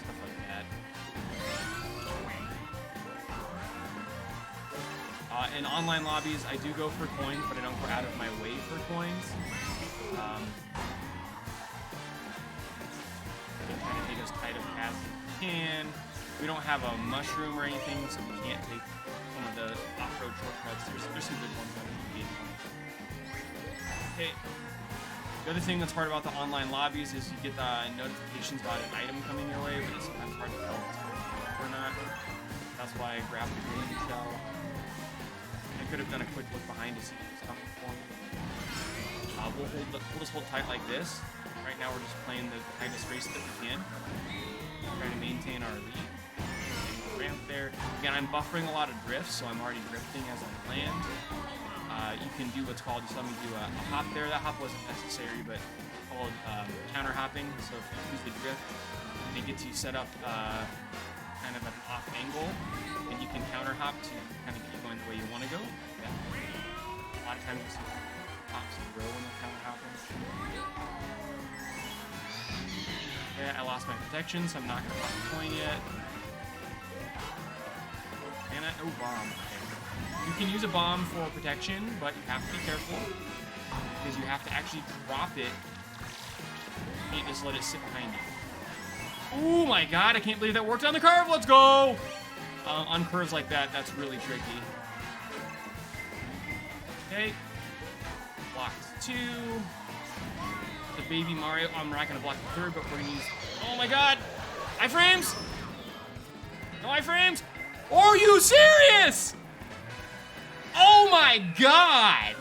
Stuff like that. In online lobbies, I do go for coins, but I don't go out of my way for coins. Trying to take as tight of paths as we can. We don't have a mushroom or anything, so we can't take some of the off-road shortcuts. There's some good ones on the game. Okay. The other thing that's hard about the online lobbies is you get the notifications about an item coming your way, but it's sometimes hard to tell if it's coming or not. That's why I grabbed the green shell. I could have done a quick look behind to see if it's coming for me. We'll just hold tight like this. Right now we're just playing the tightest race that we can. Trying to maintain our lead. Ramp there. Again, I'm buffering a lot of drifts, so I'm already drifting as I land. You can do what's called, you saw me do a hop there. That hop wasn't necessary, but it's called counter hopping. So if you use the drift, it gets you set up kind of at an off angle, and you can counter hop to kind of keep going the way you want to go. Yeah. A lot of times you see hops in a row when they're counter hopping. Yeah, I lost my protection, so I'm not going to pop a coin yet. And oh, bomb. Okay. You can use a bomb for protection, but you have to be careful because you have to actually drop it. You can't just let it sit behind you. Oh my god, I can't believe that worked on the curve. Let's go! On curves like that, that's really tricky. Okay. Blocked 2. The baby Mario. Oh, I'm not going to block the third, but we're going to use... Oh my god! Iframes! No iframes! Are you serious? Oh my god!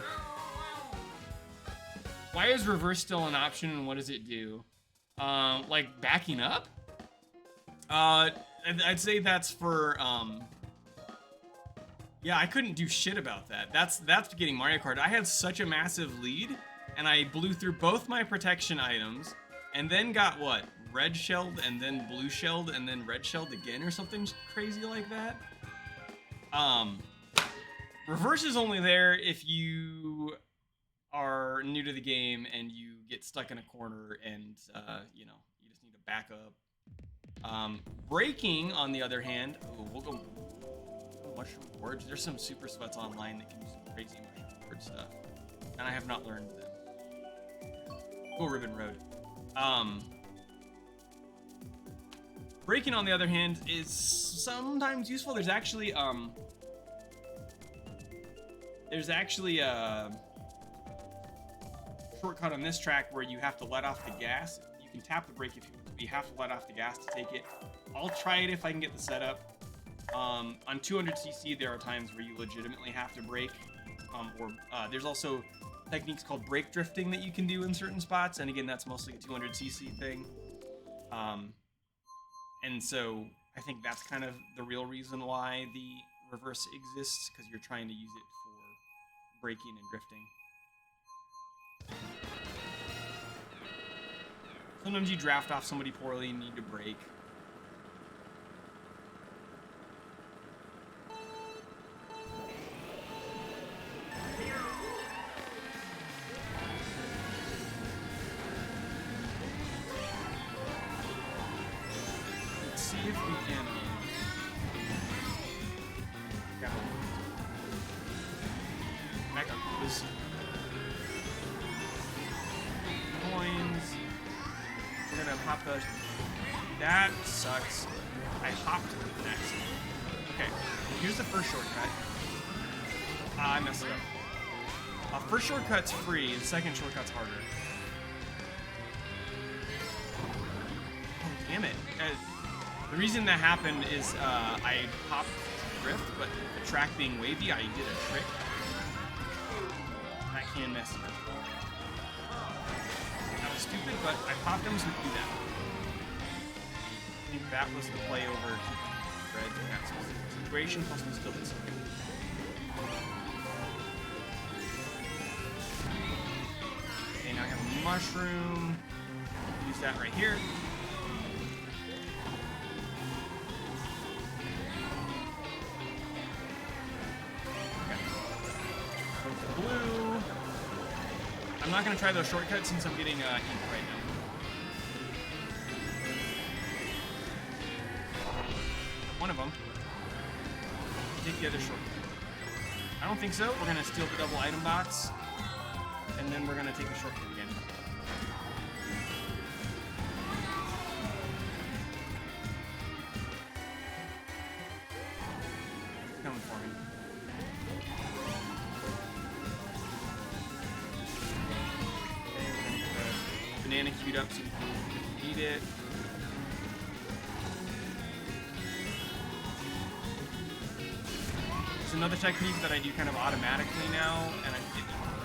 Why is reverse still an option and what does it do? Like backing up? I'd say that's for, yeah, I couldn't do shit about that. That's getting Mario Kart. I had such a massive lead, and I blew through both my protection items, and then got, what, red shelled, and then blue shelled, and then red shelled again, or something crazy like that. Reverse is only there if you are new to the game, and you get stuck in a corner, and, you know, you just need to back up. Braking, on the other hand, we'll go mushroom boards. There's some super sweats online that can do some crazy mushroom board stuff, and I have not learned them. Go Ribbon Road. Braking, on the other hand, is sometimes useful. There's actually a shortcut on this track where you have to let off the gas. You can tap the brake if you want to, but you have to let off the gas to take it. I'll try it if I can get the setup. On 200cc, there are times where you legitimately have to brake. There's also techniques called brake drifting that you can do in certain spots, and again, that's mostly a 200cc thing. And so I think that's kind of the real reason why the reverse exists, because you're trying to use it for braking and drifting. Sometimes you draft off somebody poorly and need to brake. Let's see if we can... Back up this. Coins. We're gonna pop those. That sucks. I hopped next. Okay, here's the first shortcut. I messed it up. First shortcut's free, the second shortcut's harder. Oh, damn it. The reason that happened is I popped drift, but the track being wavy, I did a trick. That can mess you up. That was stupid, but I popped him so we could do that. I think that was the play over Reds in that specific situation, plus we still did something. Okay, now I have a mushroom. Use that right here. Blue. I'm not going to try those shortcuts since I'm getting ink right now. One of them. Take the other shortcut. I don't think so. We're going to steal the double item box, and then we're going to take the shortcut again. It's coming for me. Banana queued up so we can eat it. It's another technique that I do kind of automatically now, and I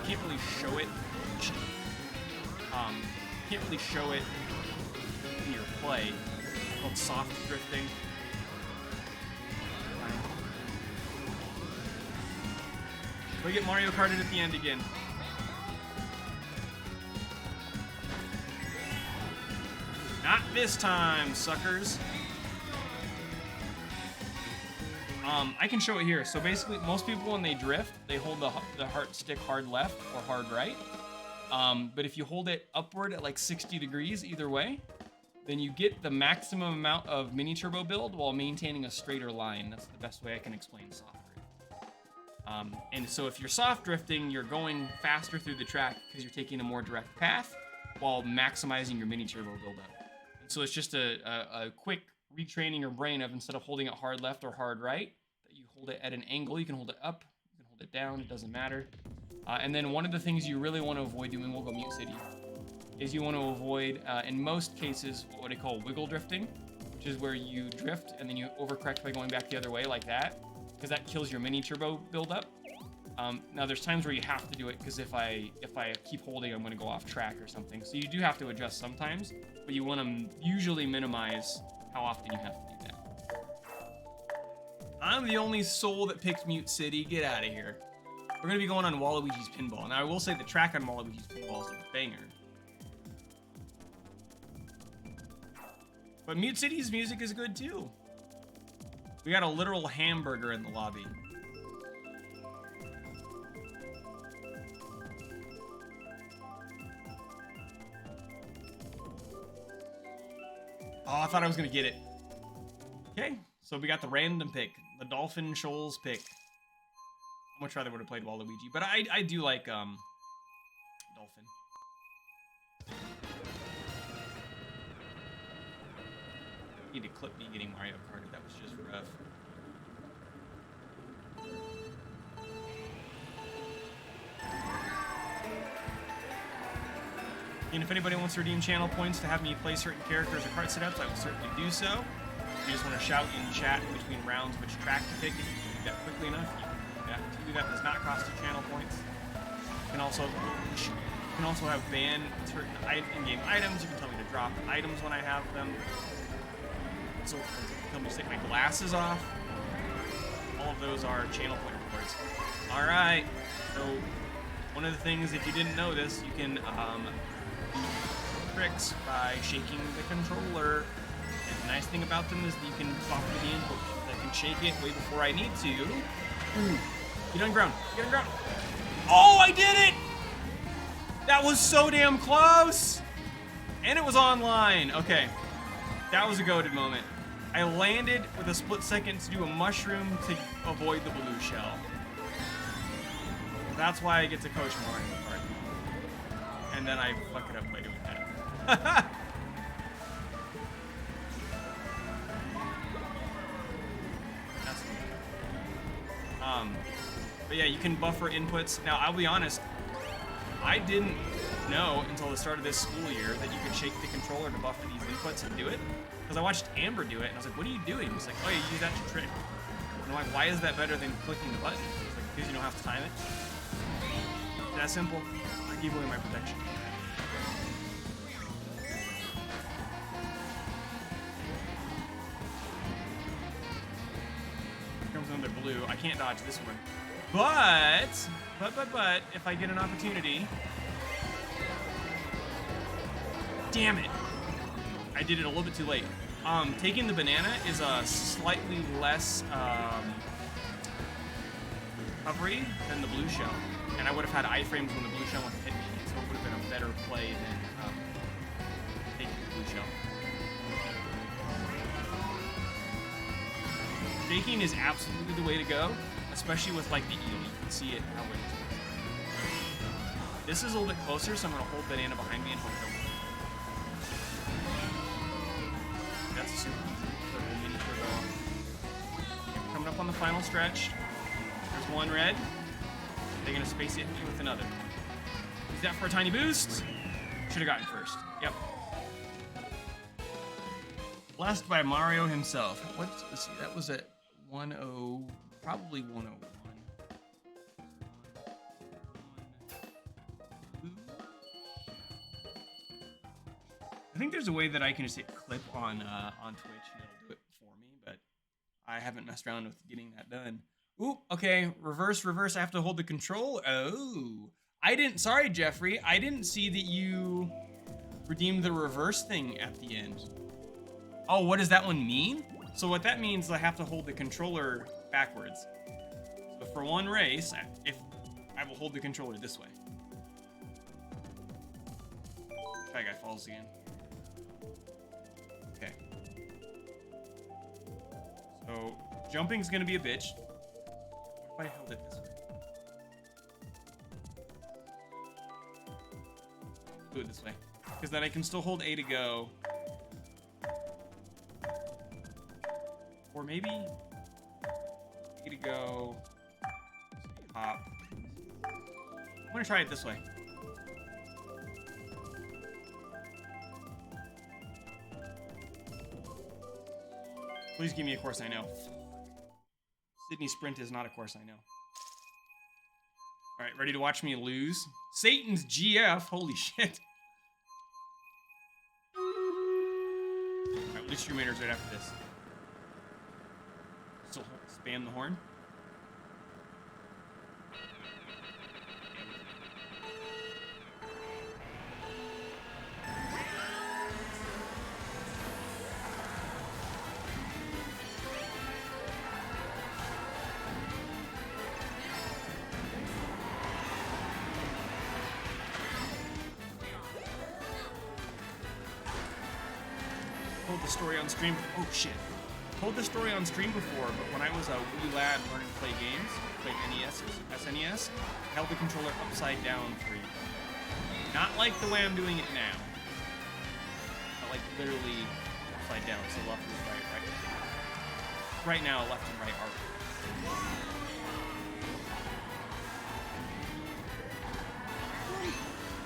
can't really show it. Can't really show it in your play. It's called soft drifting. We get Mario Karted at the end again. Not this time, suckers. I can show it here. So basically, most people when they drift, they hold the heart stick hard left or hard right. But if you hold it upward at like 60 degrees either way, then you get the maximum amount of mini turbo build while maintaining a straighter line. That's the best way I can explain soft drift. And so if you're soft drifting, you're going faster through the track because you're taking a more direct path while maximizing your mini turbo build up. And so it's just a quick retraining your brain of instead of holding it hard left or hard right, that you hold it at an angle. You can hold it up, you can hold it down, it doesn't matter. And then one of the things you really want to avoid doing, we'll go Mute City, is you want to avoid, in most cases, what I call wiggle drifting, which is where you drift and then you overcorrect by going back the other way like that, because that kills your mini turbo buildup. Now there's times where you have to do it because if I keep holding, I'm going to go off track or something. So you do have to adjust sometimes, but you want to usually minimize how often you have to do that. I'm the only soul that picked Mute City. Get out of here. We're going to be going on Waluigi's Pinball. Now I will say the track on Waluigi's Pinball is a banger. But Mute City's music is good too. We got a literal hamburger in the lobby. Oh, I thought I was going to get it. Okay, so we got the random pick. The Dolphin Shoals pick. I'm much rather would have played Waluigi, but I do like Dolphin. Need to clip me getting Mario Kart. That was just rough. And if anybody wants to redeem channel points to have me play certain characters or kart setups, I will certainly do so. If you just want to shout in chat in between rounds which track to pick, if you can do that quickly enough, you can do that. To do that does not cost you channel points. You can also have banned certain in-game items. You can tell me to drop items when I have them. So tell me to take my glasses off. All of those are channel point reports. All right. So one of the things, if you didn't know this, you can do tricks by shaking the controller. And the nice thing about them is that you can buffer the input. I can shake it way before I need to. Ooh. Get on ground. Get on ground. Oh, I did it! That was so damn close! And it was online. Okay. That was a goated moment. I landed with a split second to do a mushroom to avoid the blue shell. That's why I get to coach Mario Kart. And then I fuck it up by doing that. But yeah, you can buffer inputs. Now, I'll be honest, I didn't know until the start of this school year that you could shake the controller to buffer these inputs and do it. Because I watched Amber do it, and I was like, what are you doing? He's like, oh, you use that to trick. And I'm like, why is that better than clicking the button? He's like, because you don't have to time it. It's that simple. I gave away my protection. Here comes another blue. I can't dodge this one. But, if I get an opportunity... Damn it. I did it a little bit too late. Taking the banana is a slightly less recovery than the blue shell. And I would have had iframes when the blue shell went to hit me, so it would have been a better play than taking the blue shell. Shaking is absolutely the way to go, especially with like the ELO. You can see it how it is. This is a little bit closer, so I'm going to hold banana behind me and hope it don't. That's a super turbo, mini turbo. Okay, coming up on the final stretch. There's one red. They're gonna space it me with another. Use that for a tiny boost. Should have gotten first. Yep. Blessed by Mario himself. Let's see, that was at 1-0, probably 101. I think there's a way that I can just hit clip on Twitch and it'll do it for me, but I haven't messed around with getting that done. Ooh, okay, reverse. I have to hold the control. Oh, sorry, Jeffrey. I didn't see that you redeemed the reverse thing at the end. Oh, what does that one mean? So what that means is I have to hold the controller backwards. So for one race, if I will hold the controller this way. Try guy falls again. Okay. So jumping's gonna be a bitch. What if I held it this way? Do it this way. Because then I can still hold A to go. Or maybe A to go. Hop. I'm gonna try it this way. Please give me a course I know. Sydney Sprint is not a course I know. All right, ready to watch me lose? Satan's GF, holy shit. All right, Lich Rumator's right after this. Still spam the horn. Told the story on stream. Oh shit. Told the story on stream before, but when I was a wee lad learning to play games, played NES, SNES, I held the controller upside down for you. Not like the way I'm doing it now. But like literally upside down, so left and right, right. Right now, left and right are.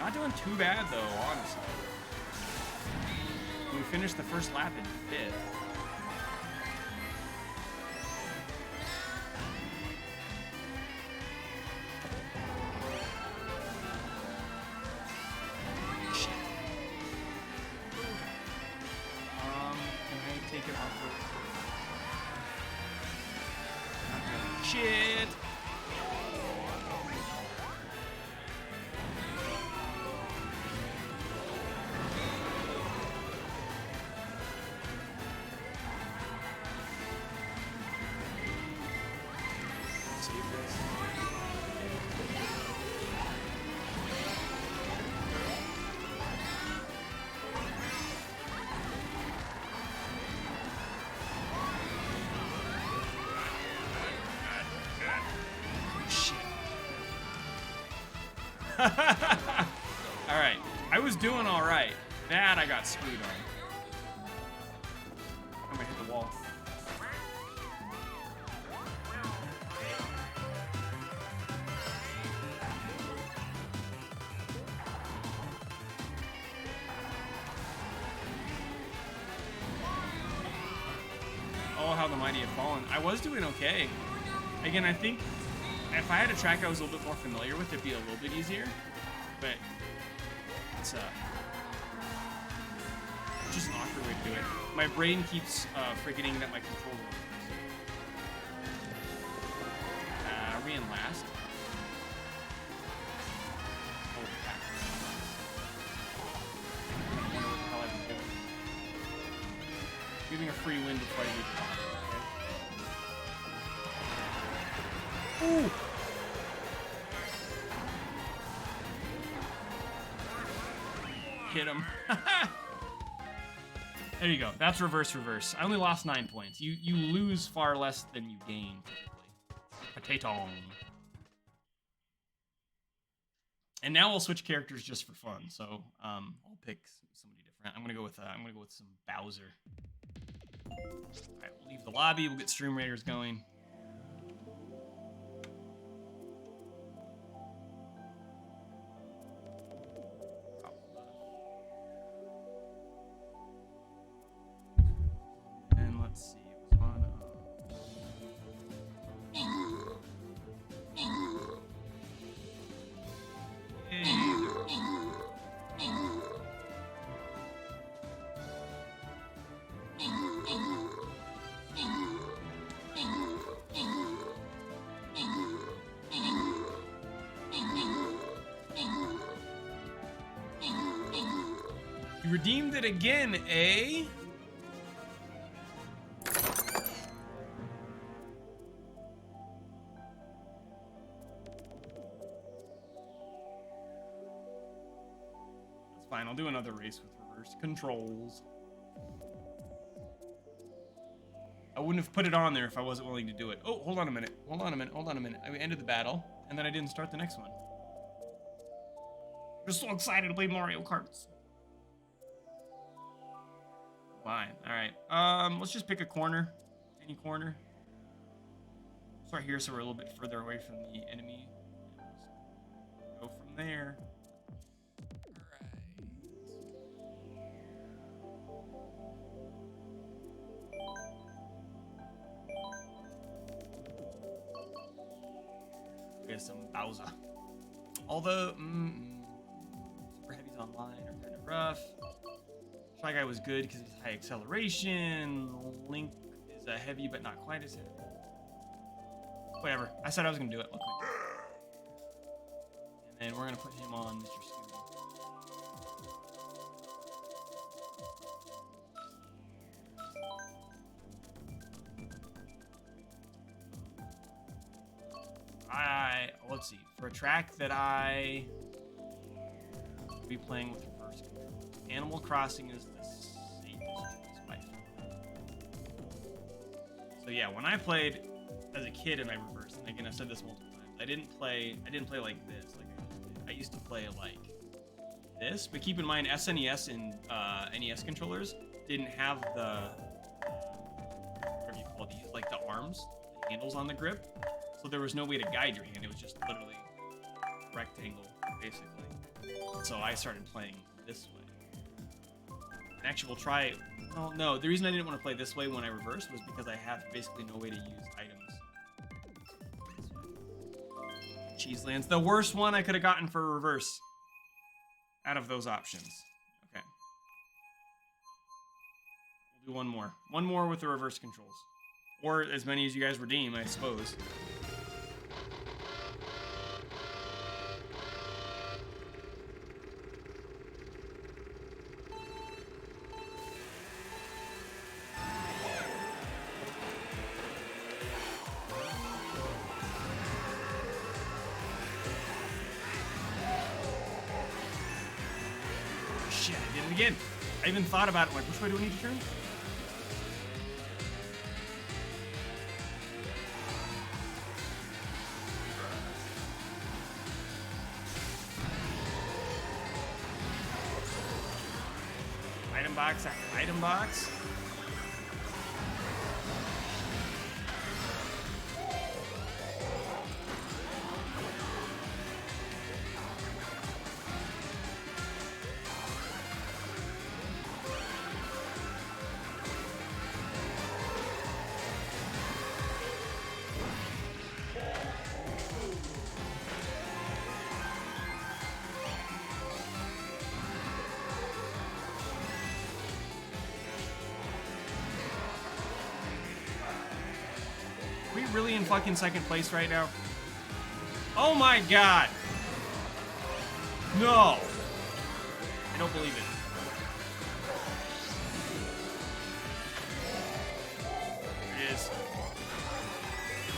Not doing too bad though, honestly. We finished the first lap in 5th. Shit. Save this. Alright. I was doing alright. That I got screwed on. I'm gonna hit the wall. Oh, how the mighty have fallen. I was doing okay. Again, I think if I had a track I was a little bit more familiar with, it'd be a little bit easier. But it's just an awkward way to do it. My brain keeps forgetting that my controller works. Are we in last? Oh, crap. I wonder what the hell I've been doing. Giving a free win before I do the top. Ooh! Hit him. There you go. That's reverse. I only lost 9 points. You lose far less than you gain, typically. Potato. And now we'll switch characters just for fun. So I'll pick somebody different. I'm gonna go with some Bowser. Alright, we'll leave the lobby, we'll get Stream Raiders going. You redeemed it again, eh? That's fine, I'll do another race with reverse controls. I wouldn't have put it on there if I wasn't willing to do it. Oh, hold on a minute. I ended the battle, and then I didn't start the next one. I'm so excited to play Mario Kart. Fine. Alright. Let's just pick a corner. Any corner. Start here so we're a little bit further away from the enemy. And go from there. Alright. We have some Bowser. Although, Super Heavies online are kind of rough. Shy Guy was good because he's high acceleration. Link is a heavy, but not quite as heavy. Whatever. I said I was going to do it. Look. And then we're going to put him on Mr. Scooby. Let's see. For a track that I will be playing with reverse controls, Animal Crossing is the safest choice by far. So yeah, when I played as a kid and I reversed, and again I've said this multiple times, I didn't play like this. I used to play like this, but keep in mind SNES and NES controllers didn't have the whatever you call these, like the arms, the handles on the grip. So there was no way to guide your hand. It was just literally rectangle, basically. So I started playing this way. And actually, we'll try... Well, no, the reason I didn't want to play this way when I reversed was because I have basically no way to use items. Cheeselands. The worst one I could have gotten for reverse out of those options. Okay. We'll do one more. One more with the reverse controls. Or as many as you guys redeem, I suppose. Again, I even thought about it, like, which way do we need to turn? Item box after item box. Are we really in fucking second place right now? Oh my god! No! I don't believe it. There it is.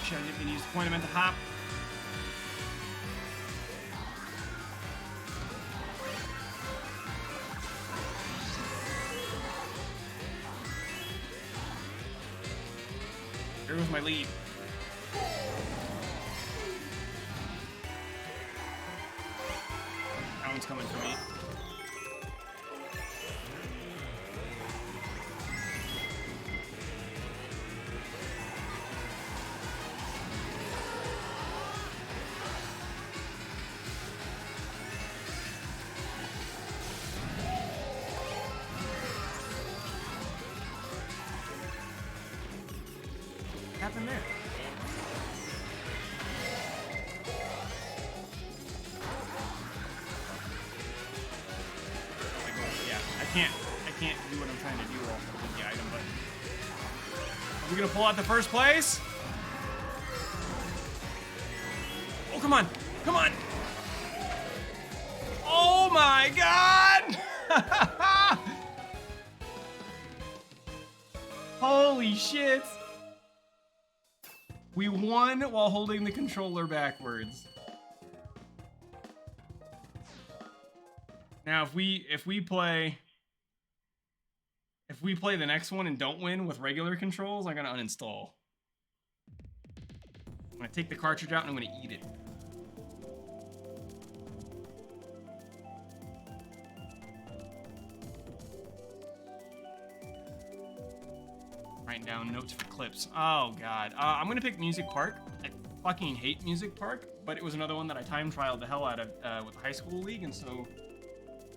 Should I didn't use the point I meant to hop. There was my lead. That one's coming for me. What happened there? I can't do what I'm trying to do while holding the item button. Are we gonna pull out the first place? Oh, come on! Come on! Oh my god! Holy shit! We won while holding the controller backwards. Now, if we play the next one and don't win with regular controls, I'm gonna uninstall. I'm gonna take the cartridge out and I'm gonna eat it. Writing down notes for clips. Oh god. I'm gonna pick Music Park. I fucking hate Music Park, but it was another one that I time trialed the hell out of with the high school league, and so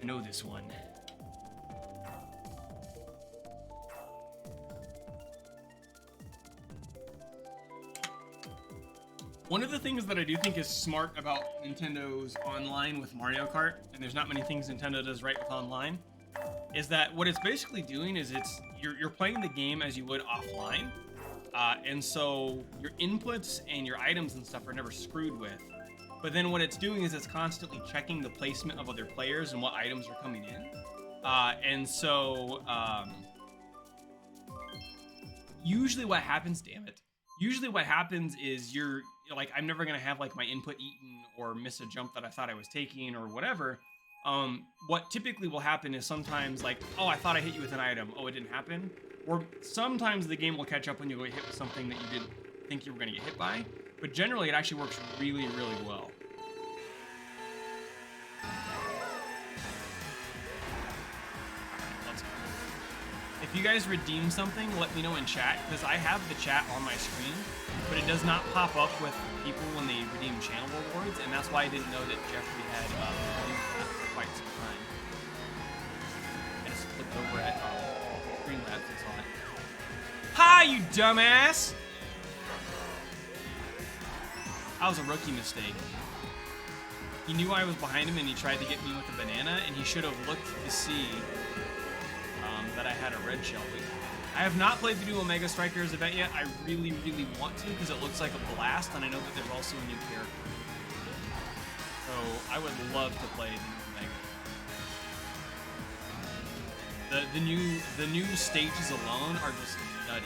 I know this one. One of the things that I do think is smart about Nintendo's online with Mario Kart, and there's not many things Nintendo does right with online, is that what it's basically doing is you're playing the game as you would offline, and so your inputs and your items and stuff are never screwed with. But then what it's doing is it's constantly checking the placement of other players and what items are coming in, and so usually what happens, damn it. Usually what happens is you're like, I'm never gonna have like my input eaten or miss a jump that I thought I was taking or whatever. What typically will happen is sometimes like, oh, I thought I hit you with an item. Oh, it didn't happen. Or sometimes the game will catch up when you get hit with something that you didn't think you were gonna get hit by. But generally it actually works really, really well. If you guys redeem something, let me know in chat, because I have the chat on my screen, but it does not pop up with people when they redeem channel rewards, and that's why I didn't know that Jeffrey had redeemed that for quite some time. I just flipped over at Streamlabs and saw it. Hi, you dumbass! That was a rookie mistake. He knew I was behind him and he tried to get me with a banana, and he should have looked to see that I had a red shell. I have not played the new Omega Strikers event yet. I really, really want to, because it looks like a blast, and I know that there's also a new character. So I would love to play the new Omega. The new stages alone are just nutty.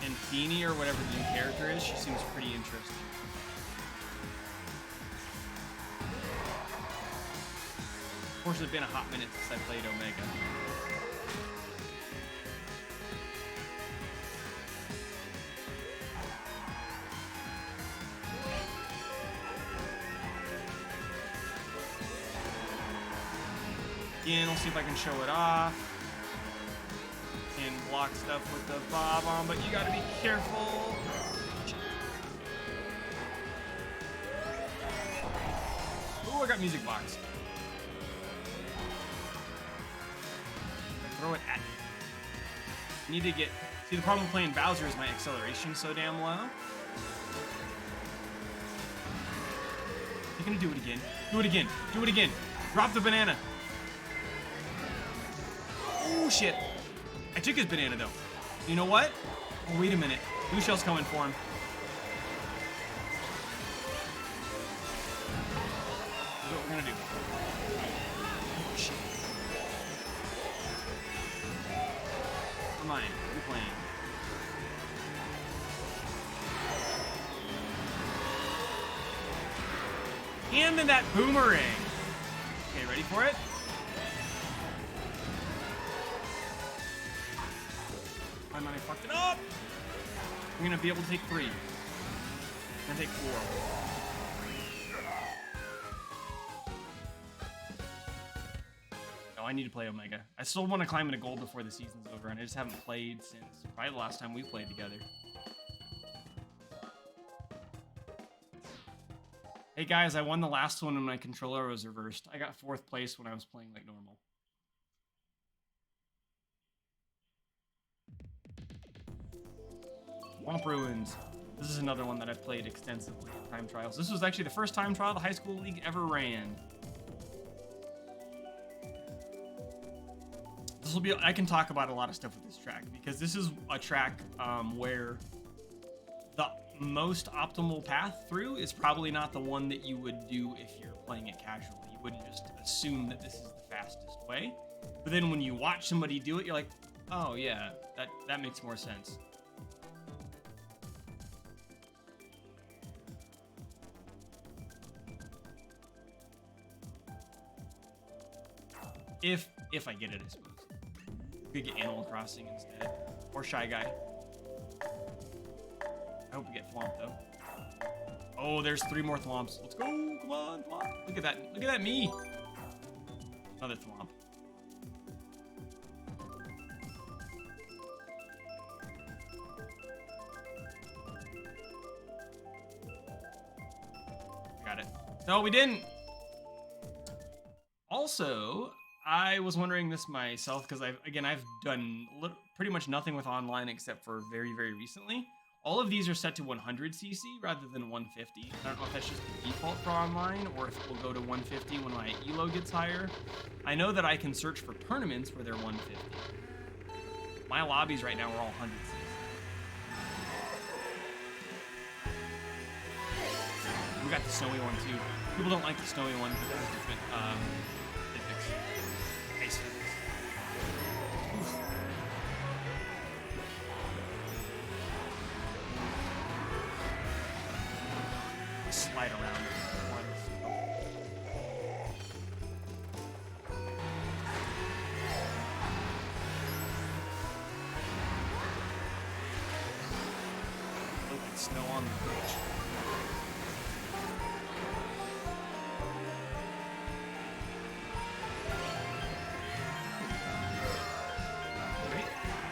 And Feeny, or whatever the new character is, she seems pretty interesting. course, it's been a hot minute since I played Omega. Again, we'll see if I can show it off. And block stuff with the bob on, but you gotta be careful. Ooh, I got music box. Throw it at me. Need to get... See, the problem with playing Bowser is my acceleration so damn low. You're gonna do it again. Do it again. Do it again. Drop the banana. Oh, shit. I took his banana, though. You know what? Oh, wait a minute. Blue Shell's coming for him. That's what we're gonna do. Oh, shit. Come on. You're playing. And then that boomerang. Okay, ready for it? I fucked it up. I'm gonna be able to take 3. I'm gonna take 4. No, I need to play Omega. I still want to climb into gold before the season's over, and I just haven't played since probably the last time we played together. Hey guys, I won the last one when my controller was reversed. I got 4th place when I was playing like normal. Swamp Ruins. This is another one that I've played extensively in time trials. This was actually the first time trial the high school league ever ran. This will be, I can talk about a lot of stuff with this track because this is a track where the most optimal path through is probably not the one that you would do if you're playing it casually. You wouldn't just assume that this is the fastest way. But then when you watch somebody do it, you're like, oh yeah, that makes more sense. If I get it, I suppose. Could get Animal Crossing instead. Or Shy Guy. I hope we get Thwomp, though. Oh, there's 3 more Thwomps. Let's go. Come on, Thwomp. Look at that. Look at that me. Another Thwomp. Got it. No, we didn't. Also, I was wondering this myself because I've done pretty much nothing with online except for very, very recently. All of these are set to 100cc rather than 150. I don't know if that's just the default for online or if we'll go to 150 when my ELO gets higher. I know that I can search for tournaments where they're 150. My lobbies right now are all 100cc. We got the snowy one too. People don't like the snowy one because there's different physics. Ice physics. Oof. Slide around once. Look at snow on the bridge.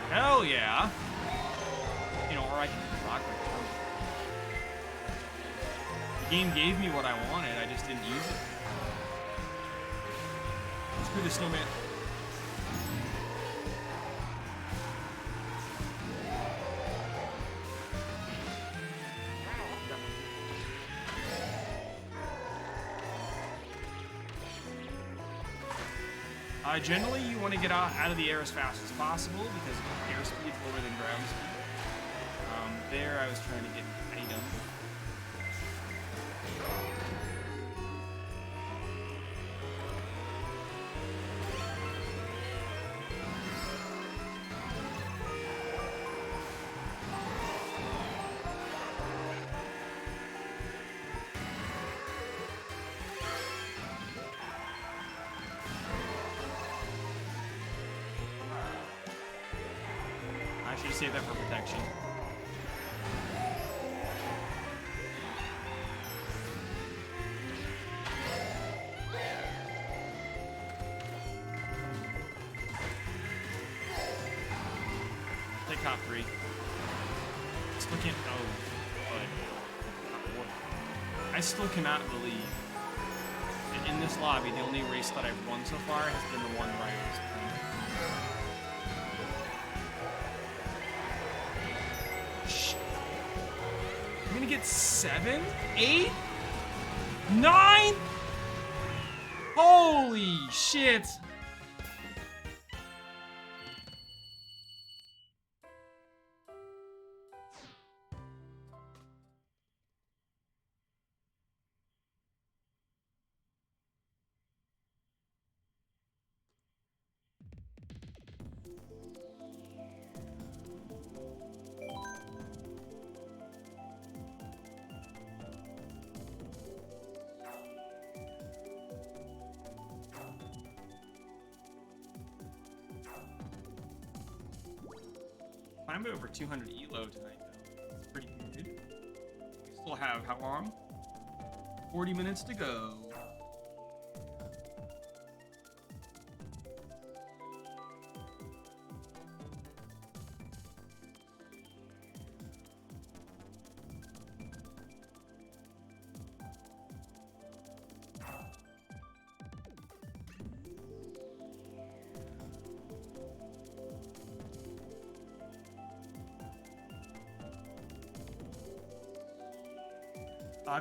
Hell yeah. You know, or I can rock like that. The game gave me what I wanted, I just didn't use it. Screw the snowman. Generally, you want to get out of the air as fast as possible because air speed is lower than ground speed. There, I was trying to get items. save that for protection. Take top 3. Still can't. Oh, but I still cannot believe that in this lobby, the only race that I've won so far has been the one where I was playing. Shit. I'm gonna get 7, 8, 9. Holy shit. I'm over 200 ELO tonight, though. That's pretty good. We still have how long? 40 minutes to go.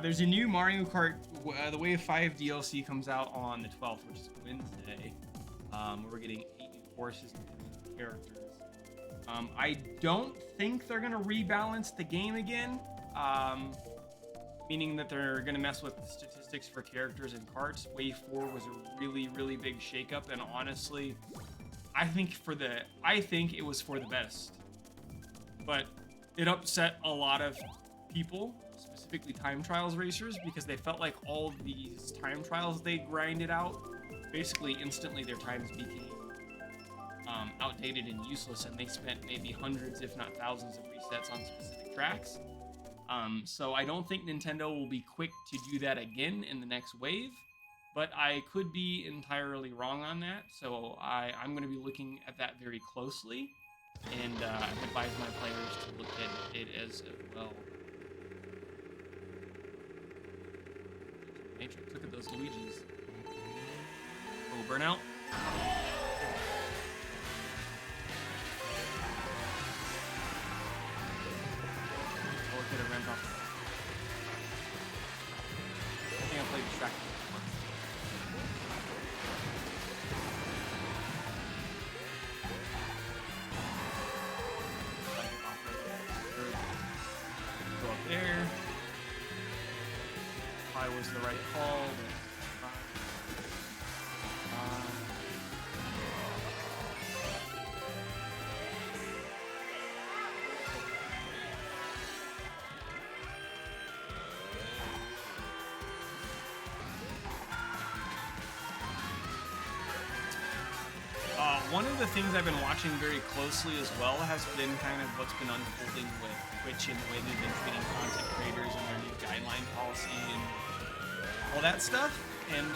There's a new Mario Kart, the Wave 5 DLC comes out on the 12th, which is Wednesday. We're getting 8 new courses and 3 new characters. I don't think they're going to rebalance the game again, meaning that they're going to mess with the statistics for characters and carts. Wave 4 was a really, really big shakeup, and honestly, I think it was for the best. But it upset a lot of people, specifically time trials racers, because they felt like all these time trials they grinded out, basically instantly their times became outdated and useless, and they spent maybe hundreds if not thousands of resets on specific tracks. So I don't think Nintendo will be quick to do that again in the next wave, but I could be entirely wrong on that, so I'm going to be looking at that very closely, and I advise my players to look at it as well. Matrix, look at those Luigis. Oh, burnout. Oh, look at a ramp off. I think I played distracted once. Go up there. Probably was the right call, but one of the things I've been watching very closely as well has been kind of what's been unfolding with Twitch and the way they've been treating content creators and their new guideline policy and all that stuff. And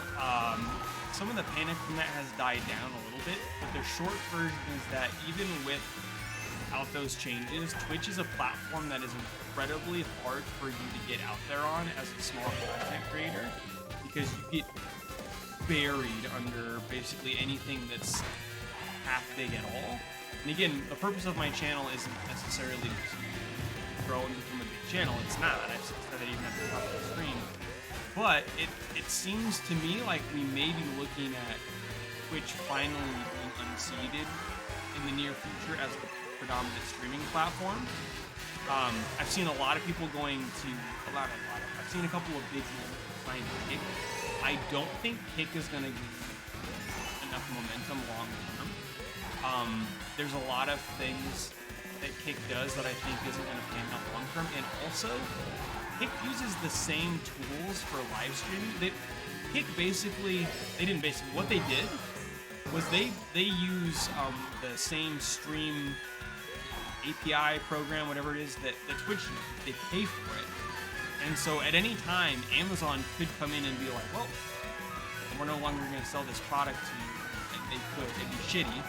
some of the panic from that has died down a little bit, but the short version is that even without those changes, Twitch is a platform that is incredibly hard for you to get out there on as a small content creator, because you get buried under basically anything that's half big at all. And again, the purpose of my channel isn't necessarily to grow and become a big channel. It's not. I've said that even at the top of the screen. But it seems to me like we may be looking at Twitch finally being unseated in the near future as the predominant streaming platform. I've seen a lot of people going to I've seen a couple of big names find Kick. I don't think Kick is going to get enough momentum long term. There's a lot of things that Kick does that I think isn't going to pan out long term, and also Kick uses the same tools for live streaming. What they did was they use the same stream API program, whatever it is that Twitch uses. They pay for it. And so at any time, Amazon could come in and be like, well, we're no longer going to sell this product to you. And they could. It'd be shitty.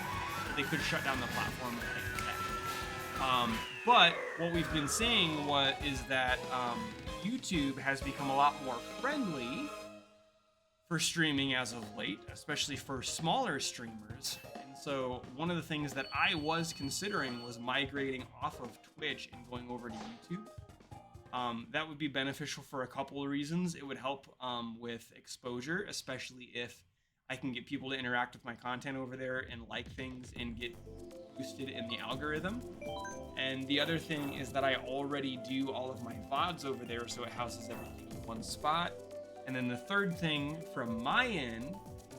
But they could shut down the platform like that. But what we've been seeing is that YouTube has become a lot more friendly for streaming as of late, especially for smaller streamers. And so one of the things that I was considering was migrating off of Twitch and going over to YouTube. That would be beneficial for a couple of reasons. It would help with exposure, especially if I can get people to interact with my content over there and like things and get boosted in the algorithm. And the other thing is that I already do all of my VODs over there, so it houses everything in one spot. And then the third thing from my end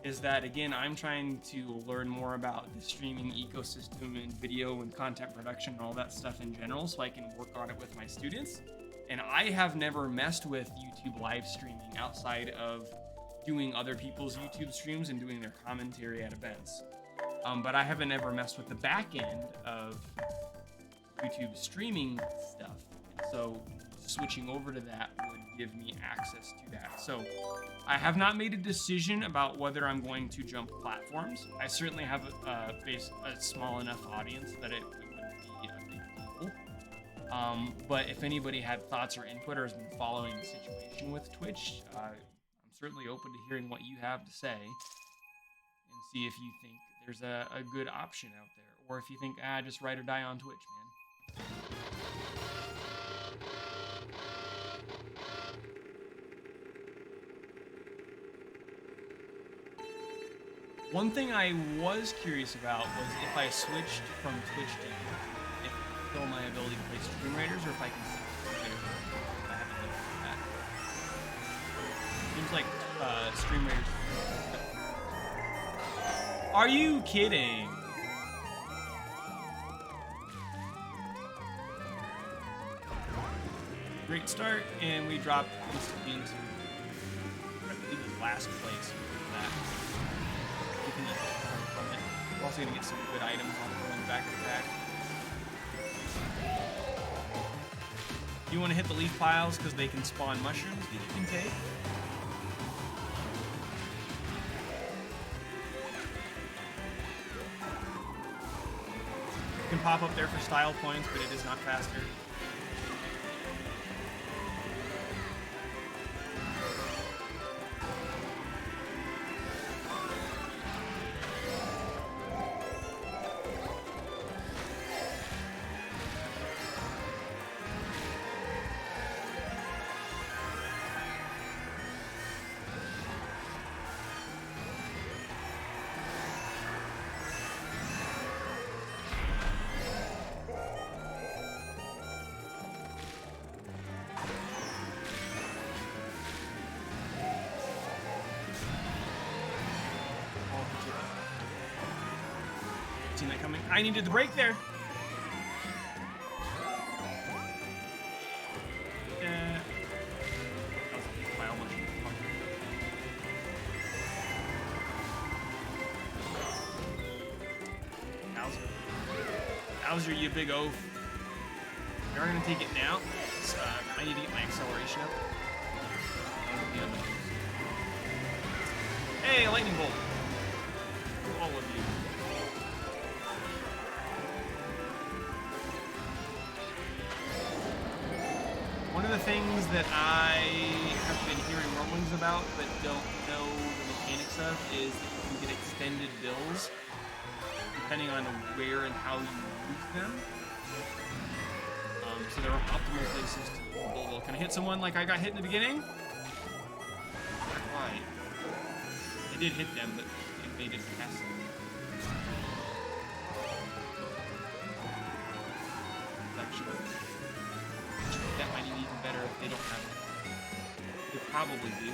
is that, again, I'm trying to learn more about the streaming ecosystem and video and content production and all that stuff in general, so I can work on it with my students. And I have never messed with YouTube live streaming outside of doing other people's YouTube streams and doing their commentary at events. But I haven't ever messed with the back end of YouTube streaming stuff. So switching over to that would give me access to that. So I have not made a decision about whether I'm going to jump platforms. I certainly have a small enough audience that it wouldn't be a big deal. But if anybody had thoughts or input or has been following the situation with Twitch, I'm certainly open to hearing what you have to say and see if you think there's a good option out there, or if you think, just ride or die on Twitch, man. One thing I was curious about was if I switched from Twitch to YouTube, if it would kill my ability to play Stream Raiders, or if I can see Stream Raiders. I haven't looked at that. Seems like Stream Raiders. Are you kidding? Great start, and we dropped instantly into, I believe, last place for that. You can eat from it. We're also going to get some good items on going back to back. You want to hit the leaf piles because they can spawn mushrooms that you can take. It can pop up there for style points, but it is not faster. Seen that coming. I needed the break there. That was a pile mushroom. Bowser, you big oaf. You're gonna take it now. I need to get my acceleration up. Hey, a lightning bolt. For all of you. One of the things that I have been hearing rumblings about but don't know the mechanics of is that you can get extended bills depending on where and how you use them. So there are optimal places to use the bull. Can I hit someone like I got hit in the beginning? Not quite. I did hit them, but it made it passive. That might be even better if they don't have it. They probably do.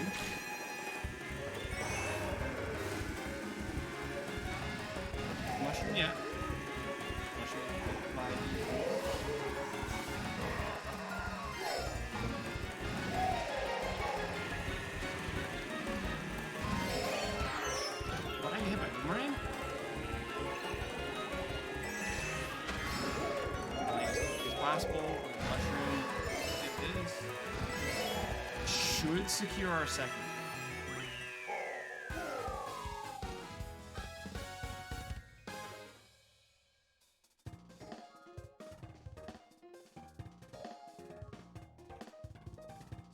Mushroom, yeah. Mushroom. What, I hit my boomerang? should secure our second.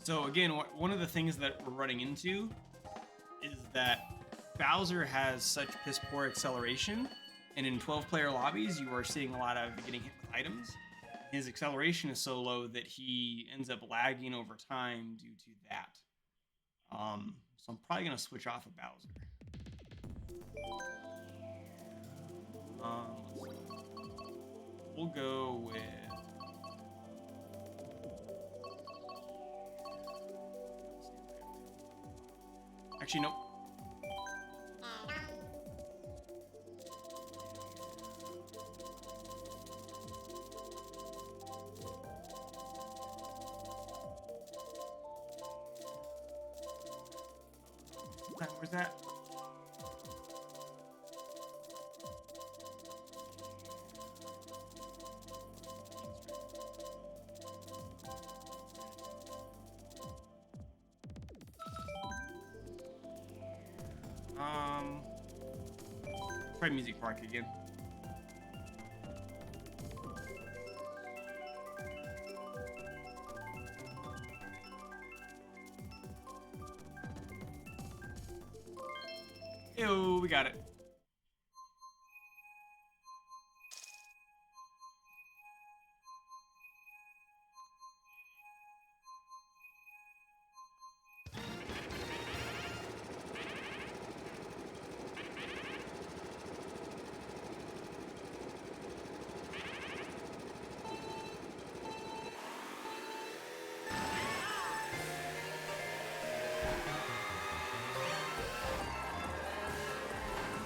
So again, one of the things that we're running into is that Bowser has such piss poor acceleration, and in 12-player lobbies, you are seeing a lot of getting hit with items. His acceleration is so low that he ends up lagging over time due to that. So I'm probably gonna switch off of Bowser. We'll go with. Actually, nope. Where's that? Try Music Park again. Ew, we got it.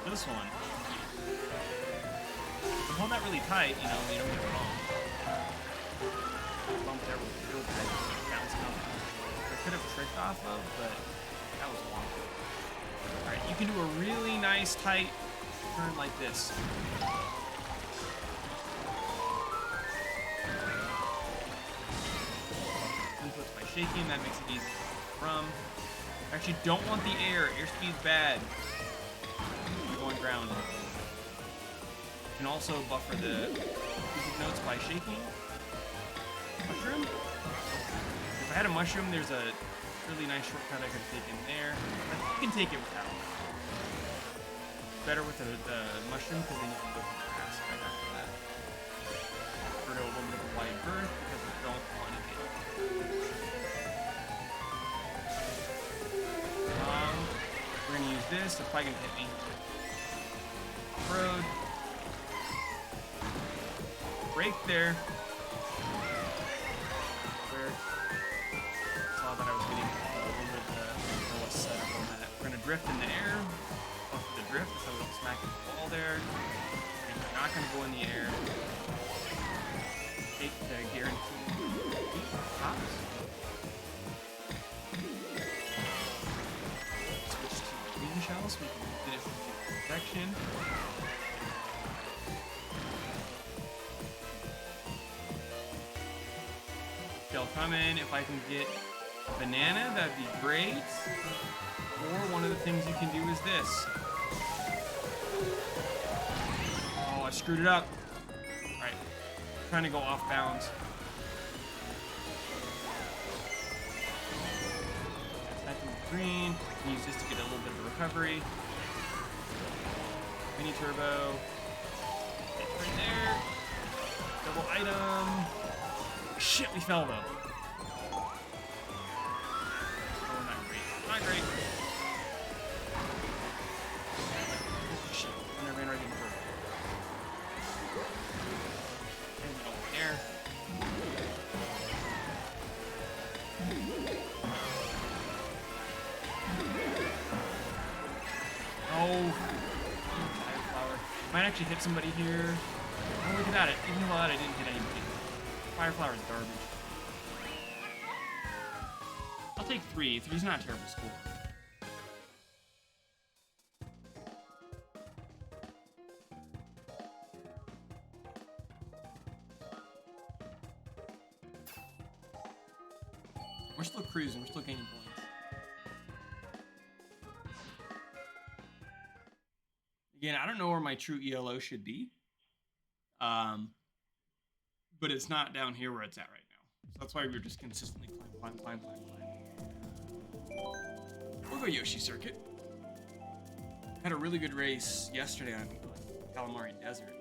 This one. Hold that really tight, you know, you don't get it wrong. Bump there was real tight, bouncing up. I could have tricked off of, but that was long. Alright, you can do a really nice tight turn like this. Inputs by shaking, that makes it easy from. Actually, don't want the air. Airspeed's bad. Going ground. You can also buffer the music notes by shaking. Mushroom? If I had a mushroom, there's a really nice shortcut I could have taken there. But you can take it without. Better with the mushroom because then you can go to the grass right after that. For a little bit of a wide berth because we don't want to get. We're gonna use this. It's probably gonna hit me. Road. Break there. Where saw that I was getting a little bit of setup on that. We're gonna drift in the air. Off the drift so we don't smack into the wall there. And we're not gonna go in the air. Take the guaranteed tops. Switch to green shell so we can finish the protection. Shell coming. If I can get a banana, that'd be great. Or one of the things you can do is this. Oh, I screwed it up. Alright. Trying to go off bounds. Attacking the green. Use this to get a little bit of recovery. Mini turbo. Right there. Double item. Shit, we fell though. Oh, not great. Not great. Shit, and I ran right into her. And go there. Oh. Fireflower. Might actually hit somebody here. Oh, look at that. Even though that I didn't hit anybody. Fireflower is garbage. I'll take 3. 3's not a terrible score. We're still cruising. We're still gaining points. Again, I don't know where my true ELO should be. But it's not down here where it's at right now. So that's why we're just consistently climb. We'll go Yoshi Circuit. Had a really good race yesterday on Calamari Desert.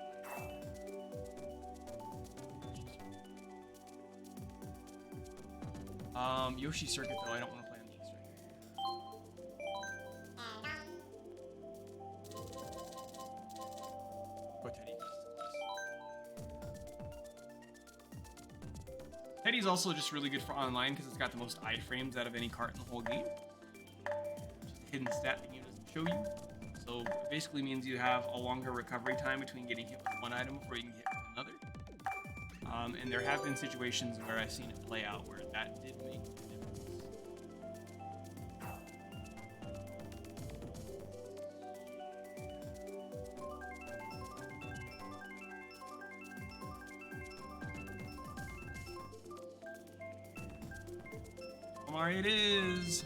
Yoshi Circuit though, I don't want to play on the East right here. Go Teddy. Teddy's also just really good for online because it's got the most iframes out of any cart in the whole game. Which is a hidden stat the game doesn't show you. So it basically means you have a longer recovery time between getting hit with one item before you can get hit with another. And there have been situations where I've seen it play out where that did make a difference. Mario it is!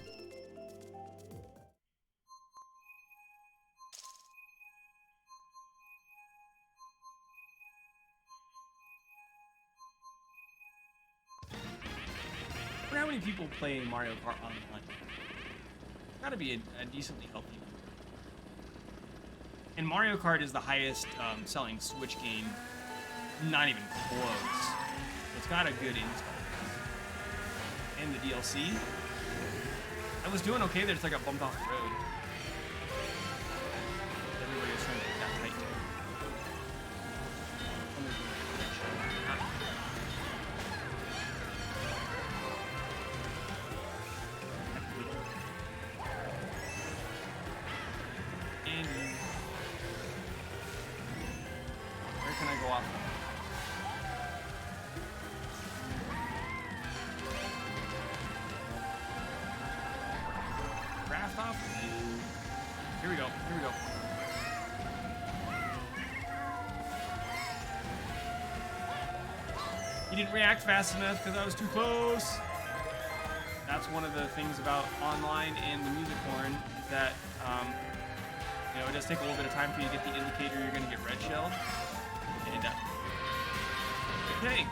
I wonder how many people play Mario Kart online. Gotta be a decently healthy number. And Mario Kart is the highest selling Switch game, not even close. So it's got a good install. And the DLC. I was doing okay there until I got bumped off the road. Everybody was trying to get that tight too. Where can I go off? Craft off? Here we go. Here we go. He didn't react fast enough because I was too close. That's one of the things about online and the music horn is that you know, it does take a little bit of time for you to get the indicator you're going to get red shelled. And okay.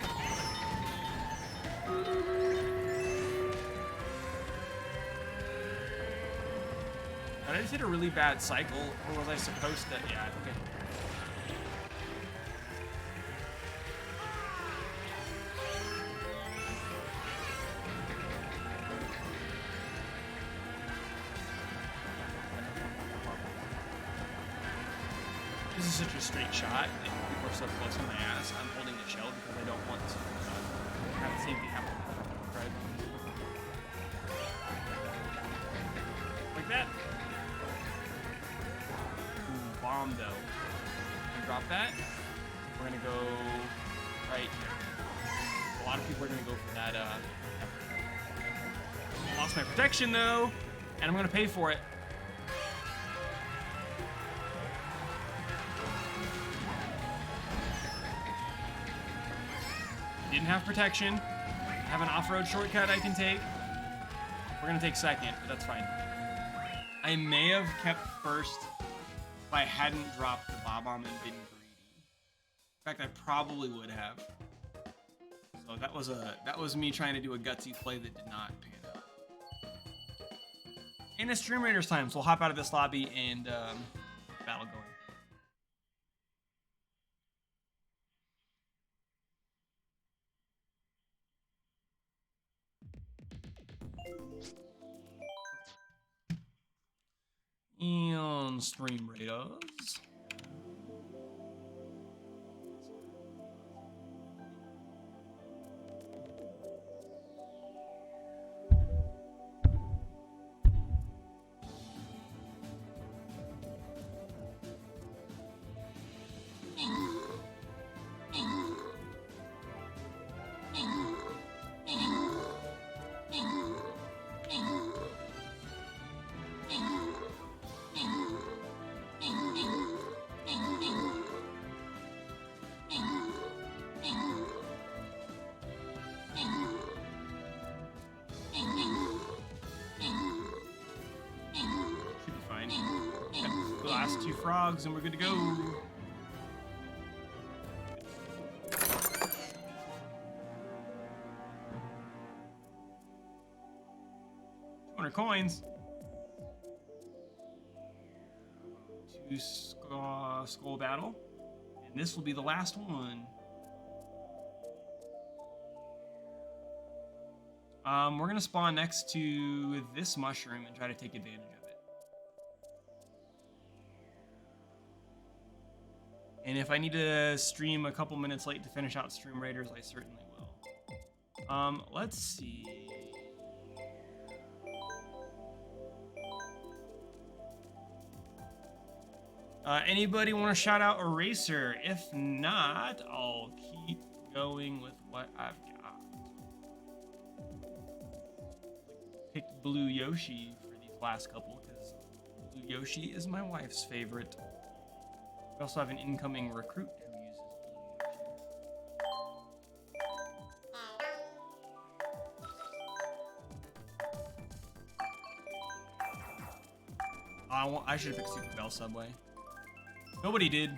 Did I just hit a really bad cycle, or was I supposed to? Yeah, okay. This is such a straight shot, and people are so close on my ass. I'm holding the shell because I don't want to have the same thing happen. Right? Like that. Ooh, bomb though. Drop that. We're gonna go right here. A lot of people are gonna go for that. Lost my protection though, and I'm gonna pay for it. Didn't have protection. Have an off-road shortcut I can take. We're gonna take second, but that's fine. I may have kept first if I hadn't dropped the bob-omb and been greedy. In fact, I probably would have. So that was me trying to do a gutsy play that did not pan out. And it's Stream Raiders time, so we'll hop out of this lobby and battle going. And Stream Raiders. Last 2 frogs and we're good to go. 200 coins. 2 skull battle. And this will be the last one. We're gonna spawn next to this mushroom and try to take advantage of it. And if I need to stream a couple minutes late to finish out Stream Raiders, I certainly will. Let's see. Anybody want to shout out Eraser? If not, I'll keep going with what I've got. Picked Blue Yoshi for these last couple because Blue Yoshi is my wife's favorite. We also have an incoming recruit who uses Blue Yoshi. I should have picked Super Bell Subway. Nobody did.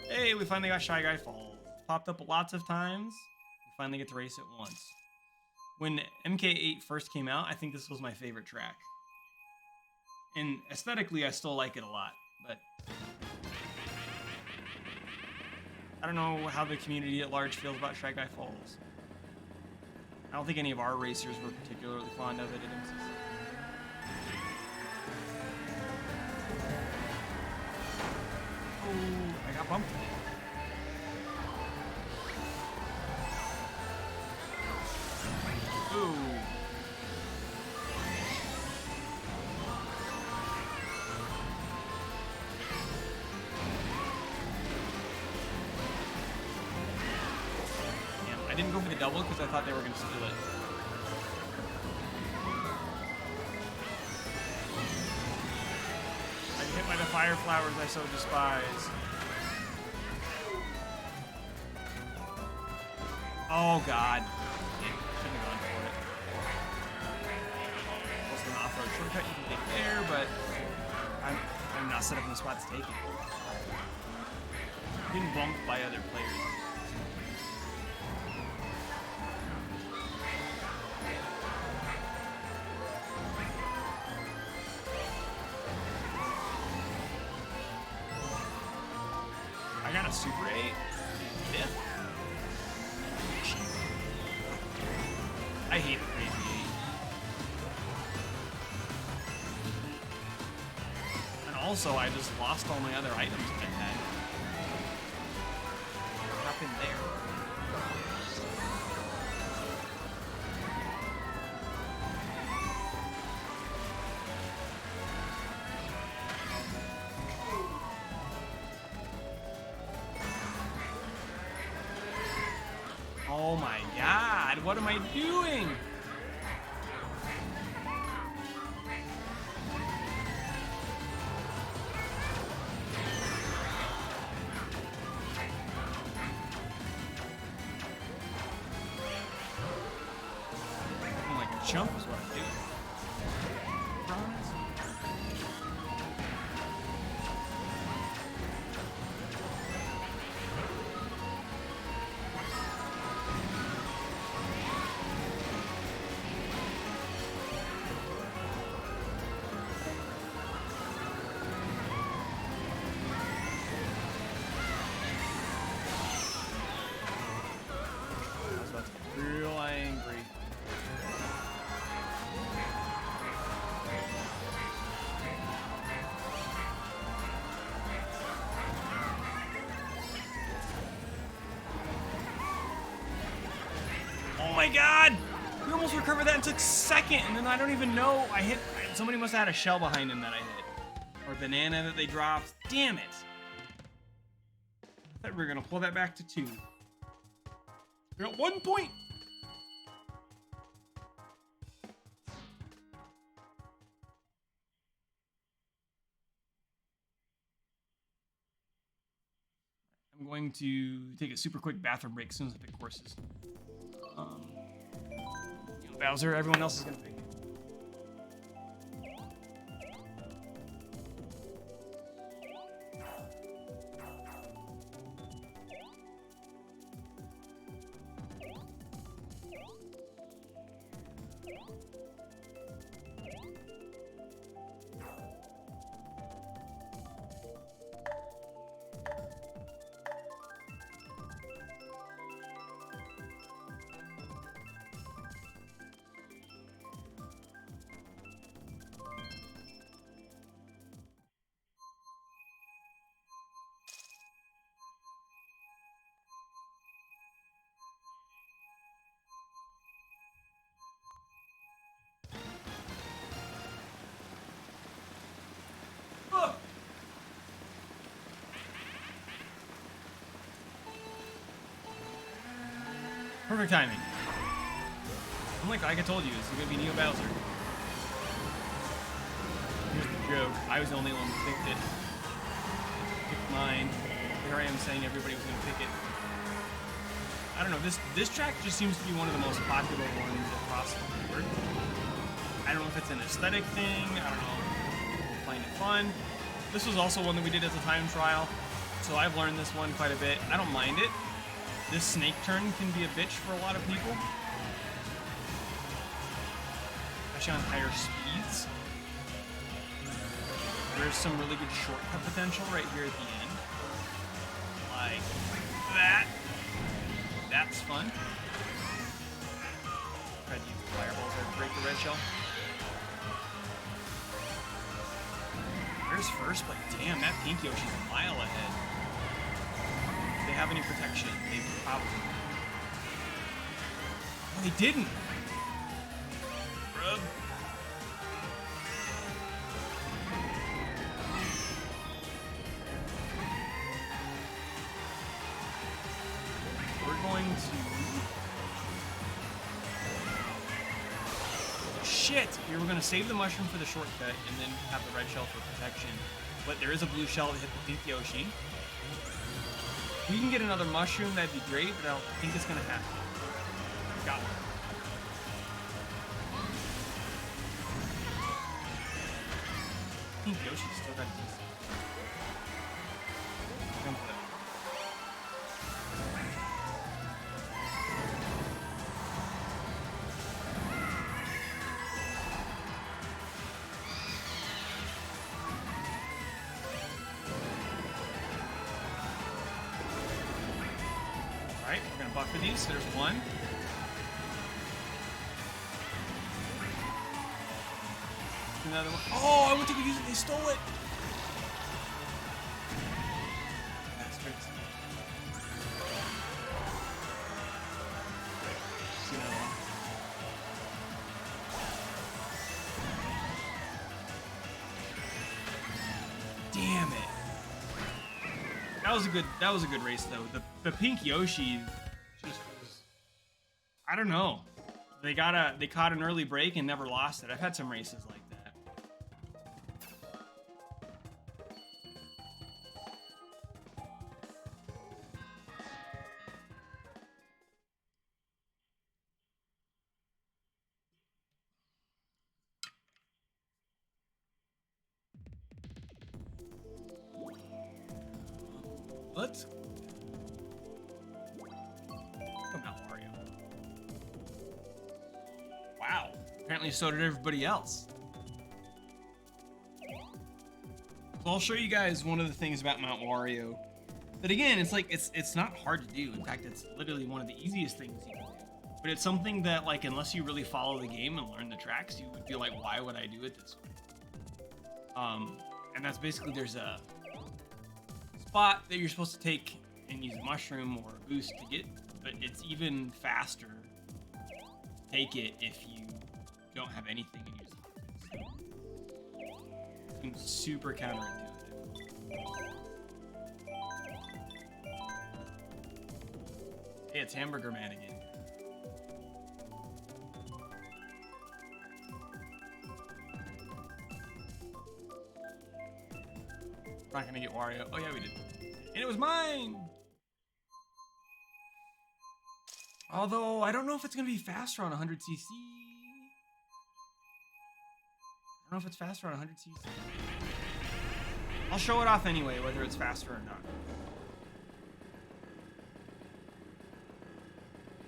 Hey, we finally got Shy Guy Falls. Popped up lots of times. We finally get to race it once. When MK8 first came out, I think this was my favorite track. And aesthetically, I still like it a lot, but I don't know how the community at large feels about Shy Guy Falls. I don't think any of our racers were particularly fond of it at MCC. Oh, I got bumped. Ooh. I didn't go for the double because I thought they were going to steal it. I get hit by the fire flowers I so despise. Oh god. Shouldn't have gone for it. Also an off-road shortcut you can take there, but I'm not set up in the spot to take it. Being bumped by other players. I got a Super 8. Fifth. I hate the Crazy 8. And also, I just lost all my other items that I had. What happened there? Oh my god, what am I doing? I'm like a chump is what I'm doing. Real angry. Oh my god! We almost recovered that and took second, and then I don't even know. Somebody must have had a shell behind him that I hit. Or a banana that they dropped. Damn it! I thought we were gonna pull that back to 2. We got 1 point! I'm going to take a super quick bathroom break as soon as I pick courses. Bowser. Everyone else is gonna pick it. Perfect timing. I'm like I told you, this is gonna be Neo Bowser. Here's the joke. I was the only one who picked it. Picked mine. Here I am saying everybody was gonna pick it. I don't know, this track just seems to be one of the most popular ones across the board. I don't know if it's an aesthetic thing, I don't know. Playing it fun. This was also one that we did as a time trial, so I've learned this one quite a bit. I don't mind it. This snake turn can be a bitch for a lot of people, especially on higher speeds. There's some really good shortcut potential right here at the end, like that. That's fun. Try to use the fireballs there to break the red shell. There's first, but damn, that pink Yoshi's a mile ahead. Do they have any protection? They probably don't. Oh, they didn't! Rub. We're going to... Shit! We were going to save the mushroom for the shortcut and then have the red shell for protection. But there is a blue shell to hit the pink Yoshi. If we can get another mushroom, that'd be great, but I don't think it's going to happen. Got one. Pink Yoshi still got this. Jump with it. Alright, we're going to buffer these. So there's one. Another one. Oh, I went to go use it. They stole it. Bastards. See another one. Damn it. That was a good race though. The pink Yoshi just was, I don't know. They caught an early break and never lost it. I've had some races like that. Let's come out, Mario. Wow. Apparently so did everybody else. So I'll show you guys one of the things about Mount Wario. That again, it's like it's not hard to do. In fact, it's literally one of the easiest things you can do. But it's something that, like, unless you really follow the game and learn the tracks, you would feel like, why would I do it this way? And that's basically, there's a spot that you're supposed to take and use a mushroom or a boost to get, but it's even faster to take it if you don't have anything and use it. It seems super counterintuitive. Hey, it's Hamburger Man again. Not gonna get Wario. Oh yeah, we did. And it was mine! Although, I don't know if it's gonna be faster on 100cc. know if it's faster on 100 cc. I'll show it off anyway, whether it's faster or not.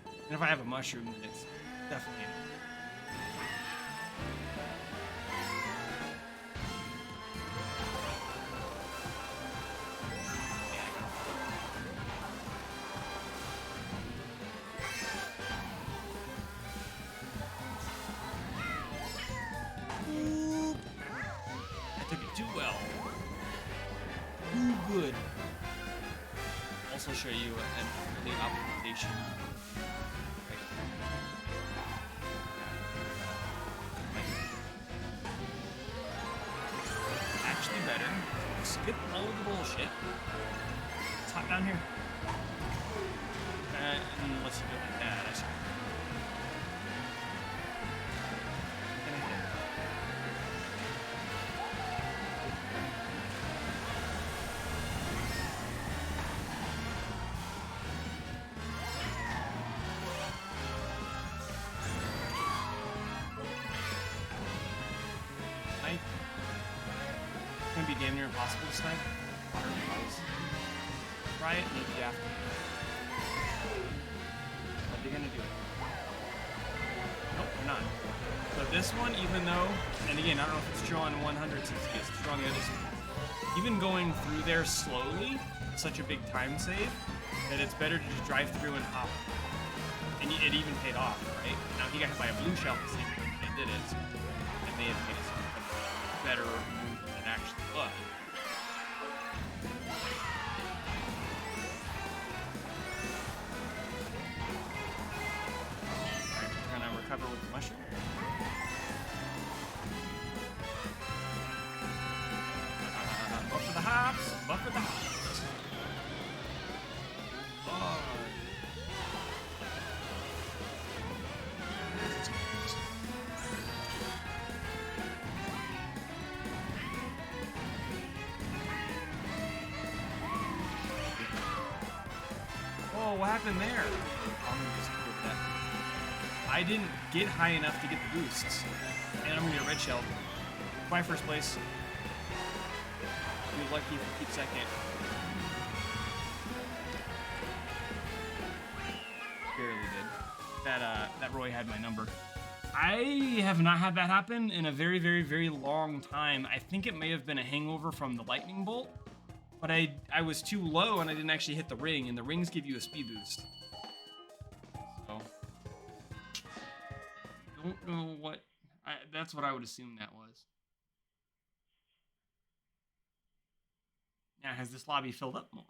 And if I have a mushroom, then it's definitely in it. I took it too well. Too good. Also show you an early optimization. Actually better. Skip all of the bullshit. It's hot down here. And let's do it like that. I see. It's gonna be damn near impossible to snipe. Try it, maybe after. But they're gonna do it. Nope, they're not. So this one, even though, and again, I don't know if it's true on 160, it's true on the other side. Even going through there slowly, it's such a big time save that it's better to just drive through and hop. And it even paid off, right? Now, if you got hit by a blue shell at the same time they did it, it may have made it a better move than it actually was. Alright, we're gonna recover with the mushroom. Buff for the hops, buff for the hops. Oh. Oh, what happened there? I'm gonna just quit that. I didn't get high enough to get the boosts. And I'm gonna get a red shell. My first place. You're lucky if you keep second. Barely did. That Roy had my number. I have not had that happen in a very, very, very long time. I think it may have been a hangover from the lightning bolt. But I was too low and I didn't actually hit the ring, and the rings give you a speed boost. So, don't know what, that's what I would assume that was. Now, has this lobby filled up more?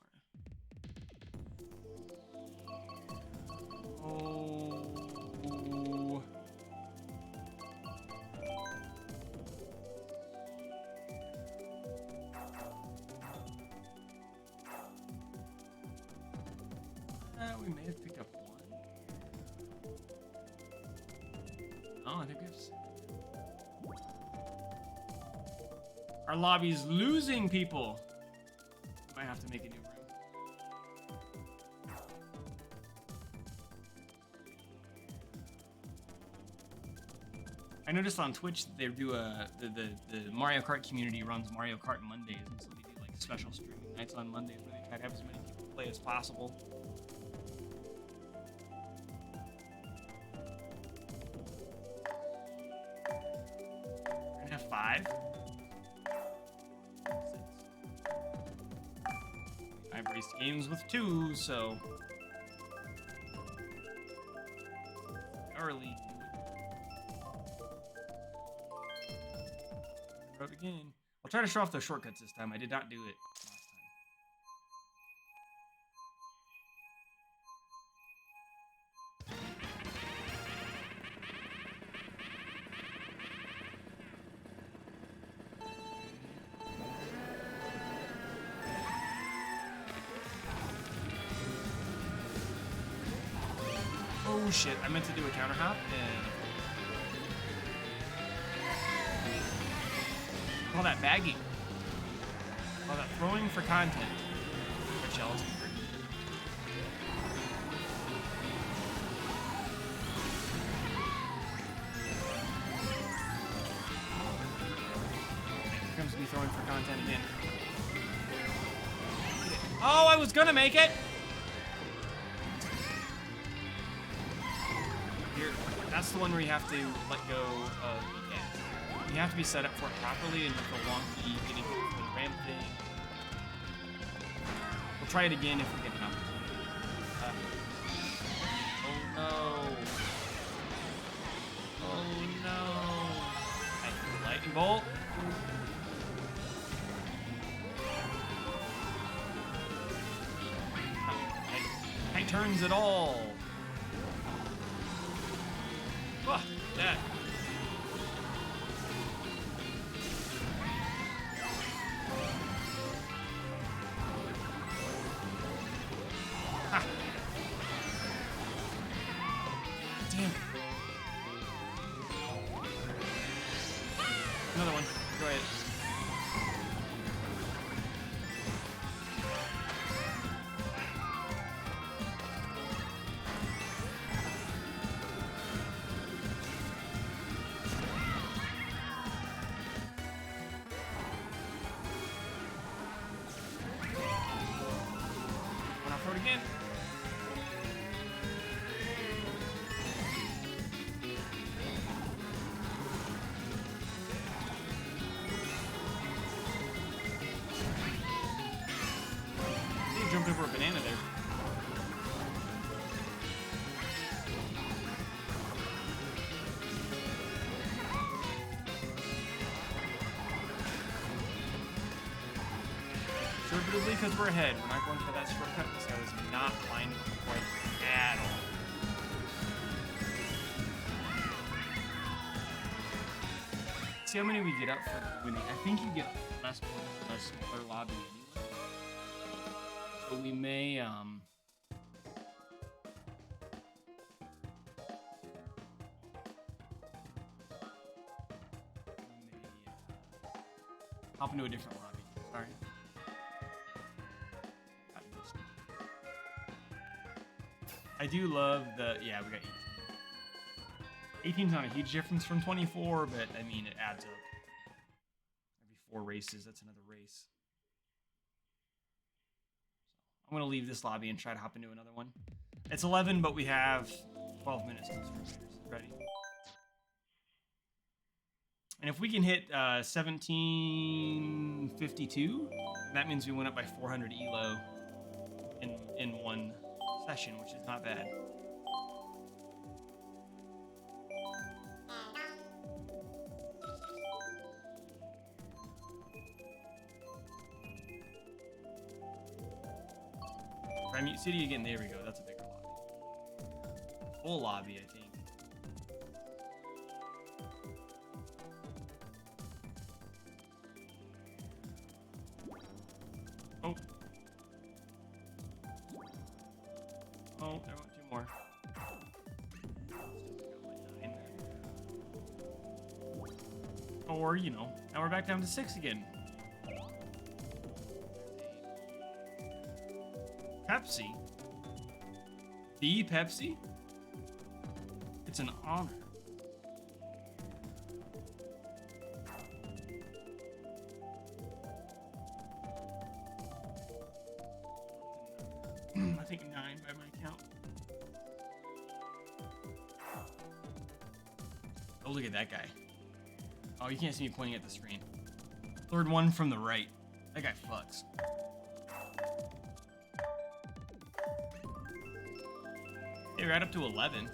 Oh. We may have picked up one. Oh, I think we have six. Our lobby's losing people. We might have to make a new room. I noticed on Twitch that they do the Mario Kart community runs Mario Kart Mondays, and so they do like special streaming nights on Mondays where they try to have as many people play as possible. We're gonna have 5. 6. I've raced games with 2, so early. Road again. I'll try to show off the shortcuts this time. I did not do it last time. Oh shit, I meant to do a counter hop and call that bagging. Call that throwing for content. Red shells. throwing for content again. Oh, I was gonna make it! Here, that's the one where you have to let go of the gas. You have to be set up for it properly, and you feel wonky getting for the ramp thing. We'll try it again if we get an opportunity. Oh no. Oh no. I hit the lightning bolt. I turns it all. Oh, that. Ha. Damn it. Another one. Go ahead. Again. He jumped over a banana there. Conservatively, because we're ahead. We're not going for that shortcut, because I was not flying quite at all. See how many we get up for winning. I think you get less points for a smaller lobby anyway. So we may, hop into a different lobby. Sorry. I do love the, yeah, we got 18. 18's not a huge difference from 24, but I mean, it adds up. Every 4 races, that's another race. So I'm going to leave this lobby and try to hop into another one. It's 11, but we have 12 minutes to ready. And if we can hit 1752, that means we went up by 400 ELO in one session, which is not bad. Try Mute City again. There we go. That's a bigger lobby. Full lobby, I think. Oh. Oh, there went 2 more. Or, you know, now we're back down to 6 again. Pepsi? The Pepsi? It's an honor. I think 9 by my count. Oh, look at that guy. Oh, you can't see me pointing at the screen. Third one from the right. That guy fucks. Hey, we're right up to 11.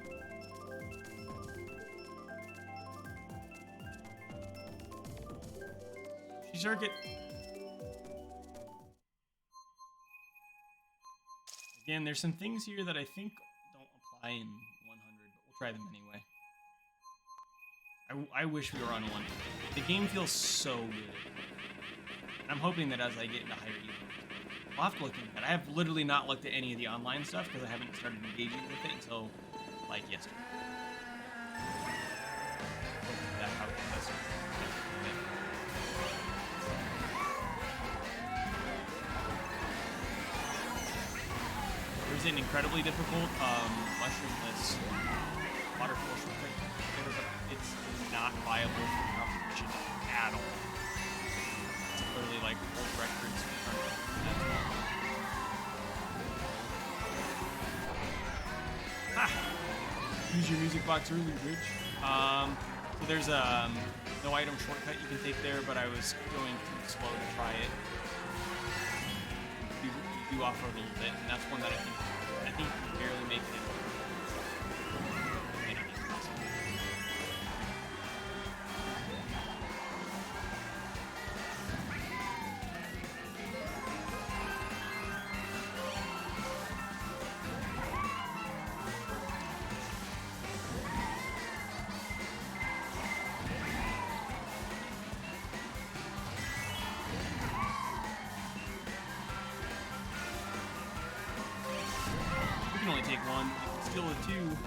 Circuit. Again, there's some things here that I think don't apply in 100, but we'll try them anyway. I wish we were on 1. The game feels so good. And I'm hoping that as I get into higher ELO, I'll have to look into that. I have literally not looked at any of the online stuff because I haven't started engaging with it until, like, yesterday. There's an incredibly difficult mushroomless water course. It's not viable for competition at all. necessarily like world records. Ha! Use your music box early, bitch. So there's no item shortcut you can take there, but I was going too slow to try it. You do off-road a little bit, and that's one that I think you can barely make it. You can only take one, steal a two.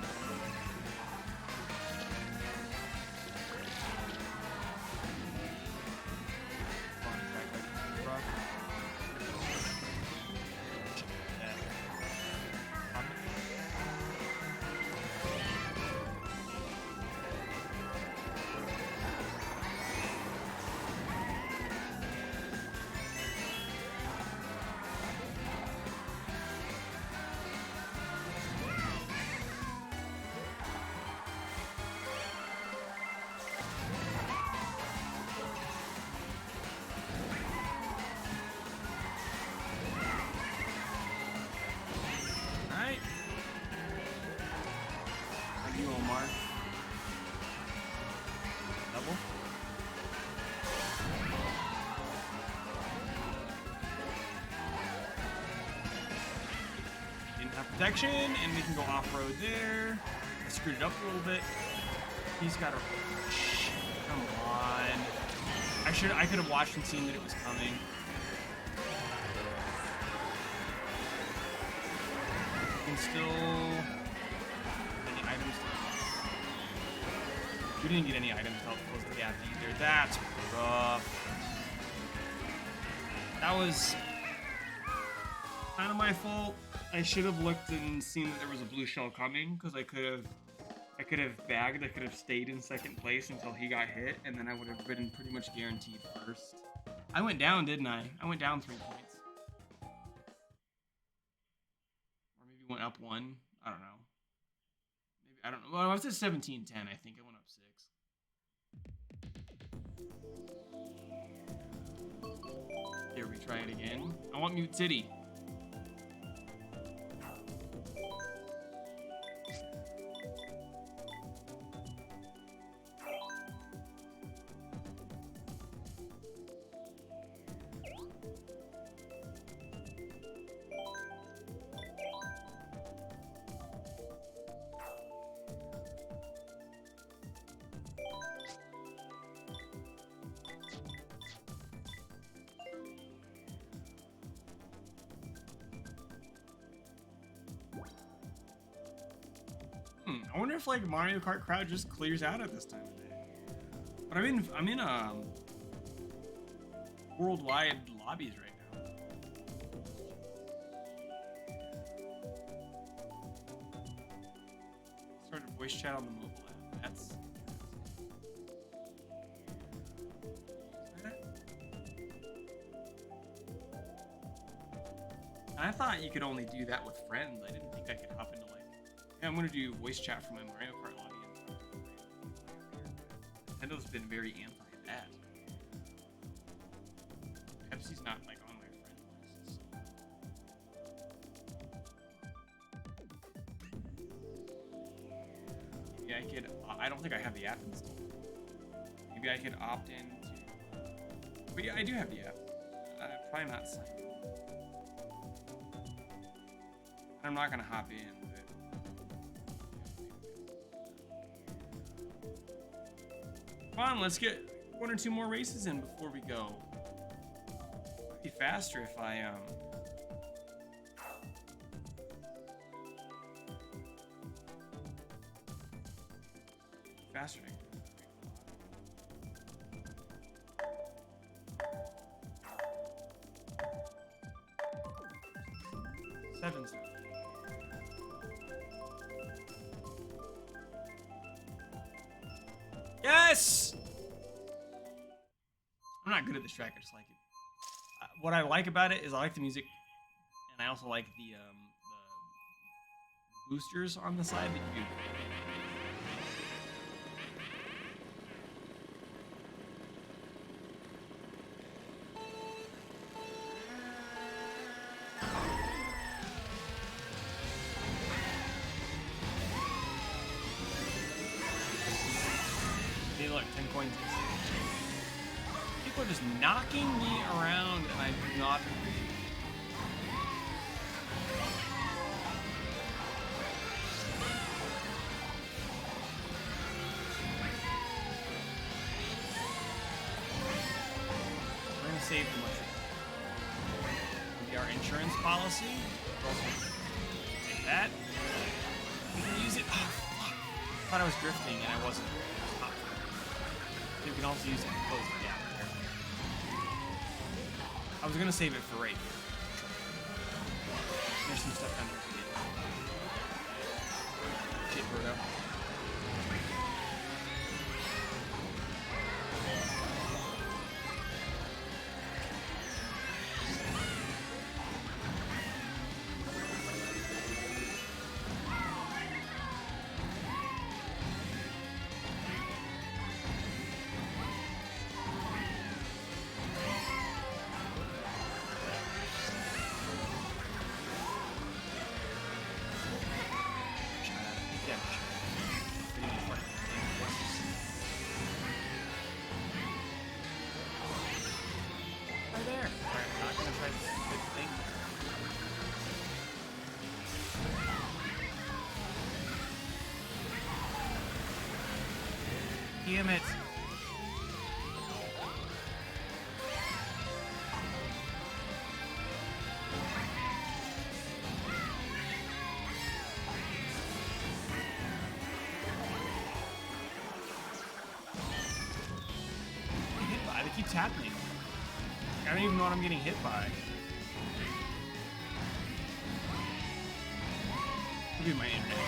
Double. Didn't have protection, and we can go off-road there. I screwed it up a little bit. He's got a... Come on. I could have watched and seen that it was coming. And still... Any items? We didn't get any items to help close the gap either. That's rough. That was kind of my fault. I should have looked and seen that there was a blue shell coming, because I could have bagged. I could have stayed in second place until he got hit, and then I would have been pretty much guaranteed first. I went down, didn't I? I went down 3 points. Or maybe went up 1. I don't know. Maybe, I don't know. Well, I was at 17-10. I think I went up 6. Here, we try it again. I want Mute City. I wonder if like Mario Kart crowd just clears out at this time of day. But I'm in worldwide lobbies right now. Started voice chat on the mobile app. That's I thought you could only do that with friends. I didn't think I could hop into like, yeah, I'm gonna do voice chat for my Mario Kart lobby. Nintendo's been very anti that. Pepsi's not like on my friend list. Maybe I could. I don't think I have the app installed. Maybe I could opt in to. But yeah, I do have the app. Probably not signed in. I'm not gonna hop in, but come on, let's get 1 or 2 more races in before we go. It'd be faster if I faster. 7. Yes! I'm not good at this track, I just like it. what I like about it is I like the music, and I also like the boosters on the side that you do. Hey, look, 10 coins. People are just knocking me around, and I do not agree. We're gonna save the mushroom. Maybe our insurance policy. Like that. We can use it. Oh, fuck. I thought I was drifting, and I wasn't. You can also use it to close the gap there. I was gonna save it for right here. There's some stuff down here. Shit, Birdo. Damn it. Hit by? It keeps happening. I don't even know what I'm getting hit by. Could be my internet.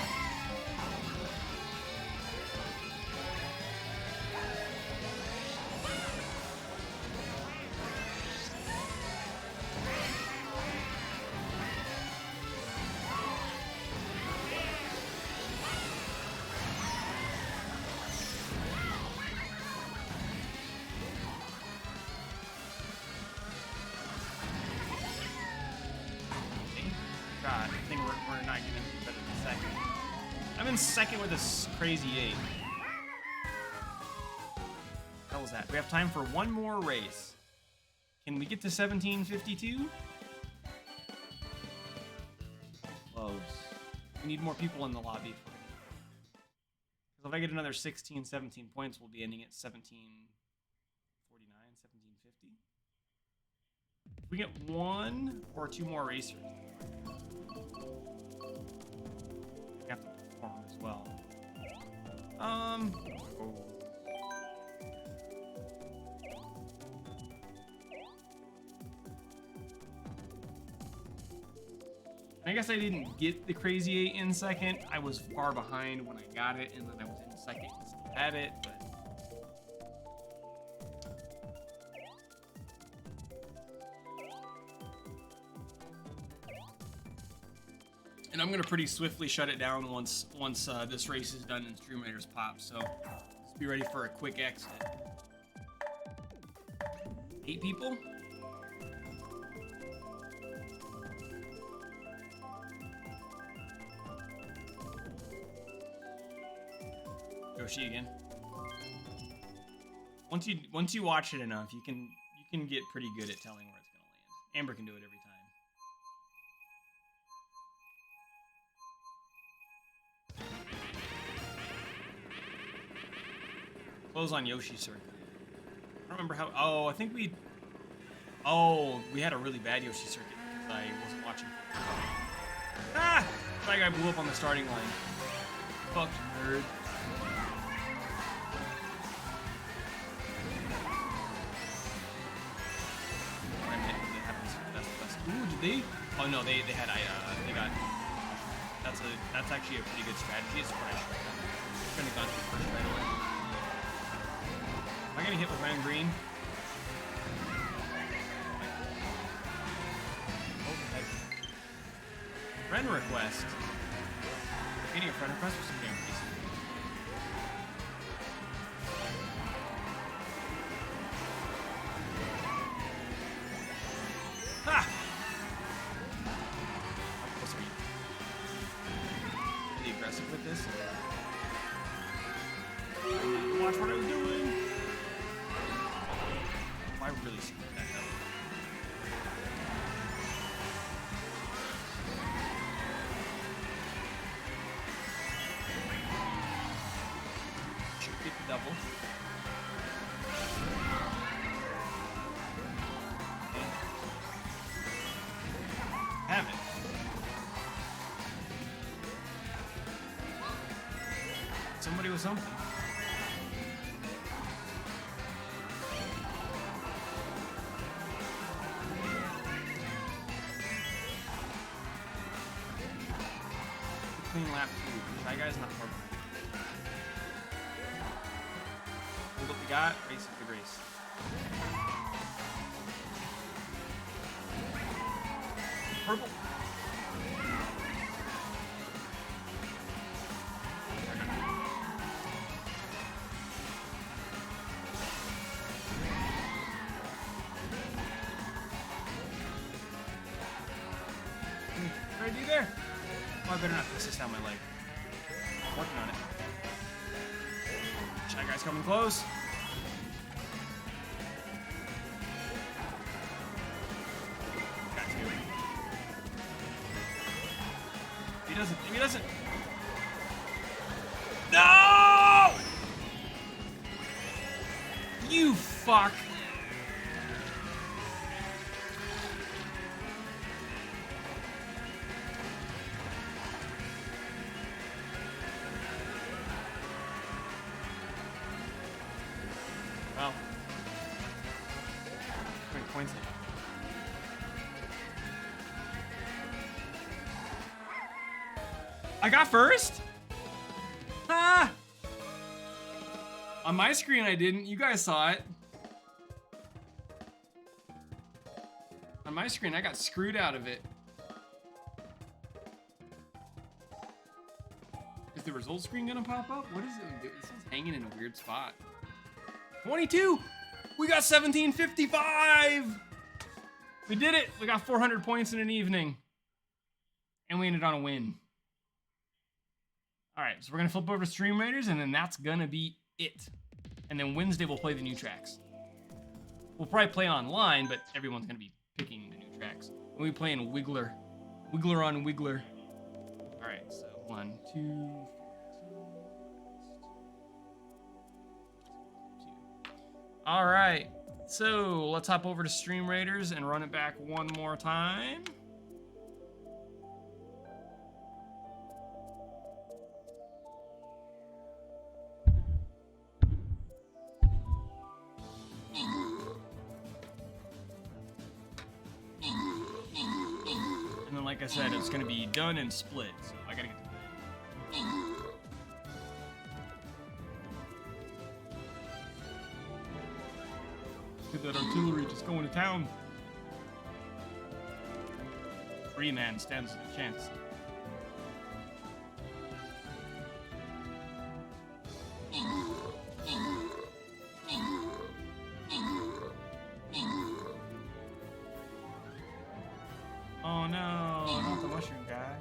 God, I think we're not getting better than second. I'm in second with this crazy 8. What was that? We have time for one more race. Can we get to 1752? Close. We need more people in the lobby. Because if I get another 16, 17 points, we'll be ending at 1749, 1750. If we get one or two more racers, we have to perform as well. I guess I didn't get the crazy 8 in second. I was far behind when I got it, and then I was in second and still had it, but and I'm gonna pretty swiftly shut it down once this race is done and Streamliners pop. So let's be ready for a quick exit. 8 people. Yoshi again. Once you watch it enough, you can get pretty good at telling where it's gonna land. Amber can do it every time. Close on Yoshi Circuit. I don't remember how. Oh, I think we. Oh, we had a really bad Yoshi Circuit because I wasn't watching. Ah! That guy blew up on the starting line. Fuck nerd. Ooh, did they? Oh no, they had they got. That's actually a pretty good strategy. It's what I should have done. Shouldn't have gone through first right away. Am I getting hit with red and green? Friend request. Getting a friend request for some game piece. Ha! I'm supposed to be really aggressive with this. Watch what I was doing. I really screwed that up. Should get the double. Okay. Have it. Somebody with something. Clean lap 2. Shy Guy's not horrible. Look what we got. Race is the race. Purple. What did I do there? Oh, I better not push this down my leg. I'm working on it. Shy Guy's coming close. Got two. If he doesn't. If he doesn't. No! You fuck. Well, 20 points. I got first? Ah! On my screen I didn't. You guys saw it. On my screen I got screwed out of it. Is the result screen gonna pop up? What is it doing? This is hanging in a weird spot. 22! We got 1755! We did it! We got 400 points in an evening. And we ended on a win. Alright, so we're gonna flip over to Stream Raiders, and then that's gonna be it. And then Wednesday we'll play the new tracks. We'll probably play online, but everyone's gonna be picking the new tracks. And we play in Wiggler. Wiggler on Wiggler. Alright, so 1, 2... All right, so let's hop over to Stream Raiders and run it back one more time. And then, like I said, it's gonna be done and split, so I gotta get to bed. That artillery just going to town. 3-man stands a chance. Oh no, not the mushroom guy.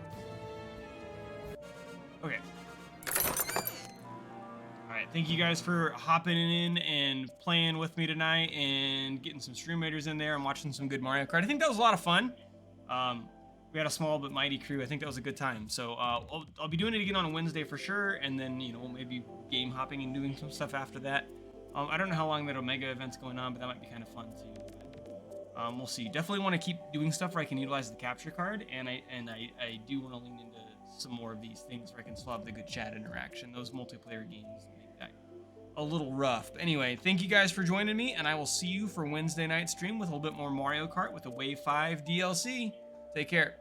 Okay. Alright, thank you guys for hopping in and playing with me tonight and getting some Stream Raiders in there and watching some good Mario Kart. I think that was a lot of fun. We had a small but mighty crew. I think that was a good time. So I'll be doing it again on a Wednesday for sure, and then, you know, maybe game hopping and doing some stuff after that. I don't know how long that Omega event's going on, but that might be kind of fun too. We'll see. Definitely want to keep doing stuff where I can utilize the capture card, and I do want to lean into some more of these things where I can still have the good chat interaction. Those multiplayer games make that a little rough. But anyway, thank you guys for joining me, and I will see you for Wednesday night stream with a little bit more Mario Kart with the Wave 5 DLC. Take care.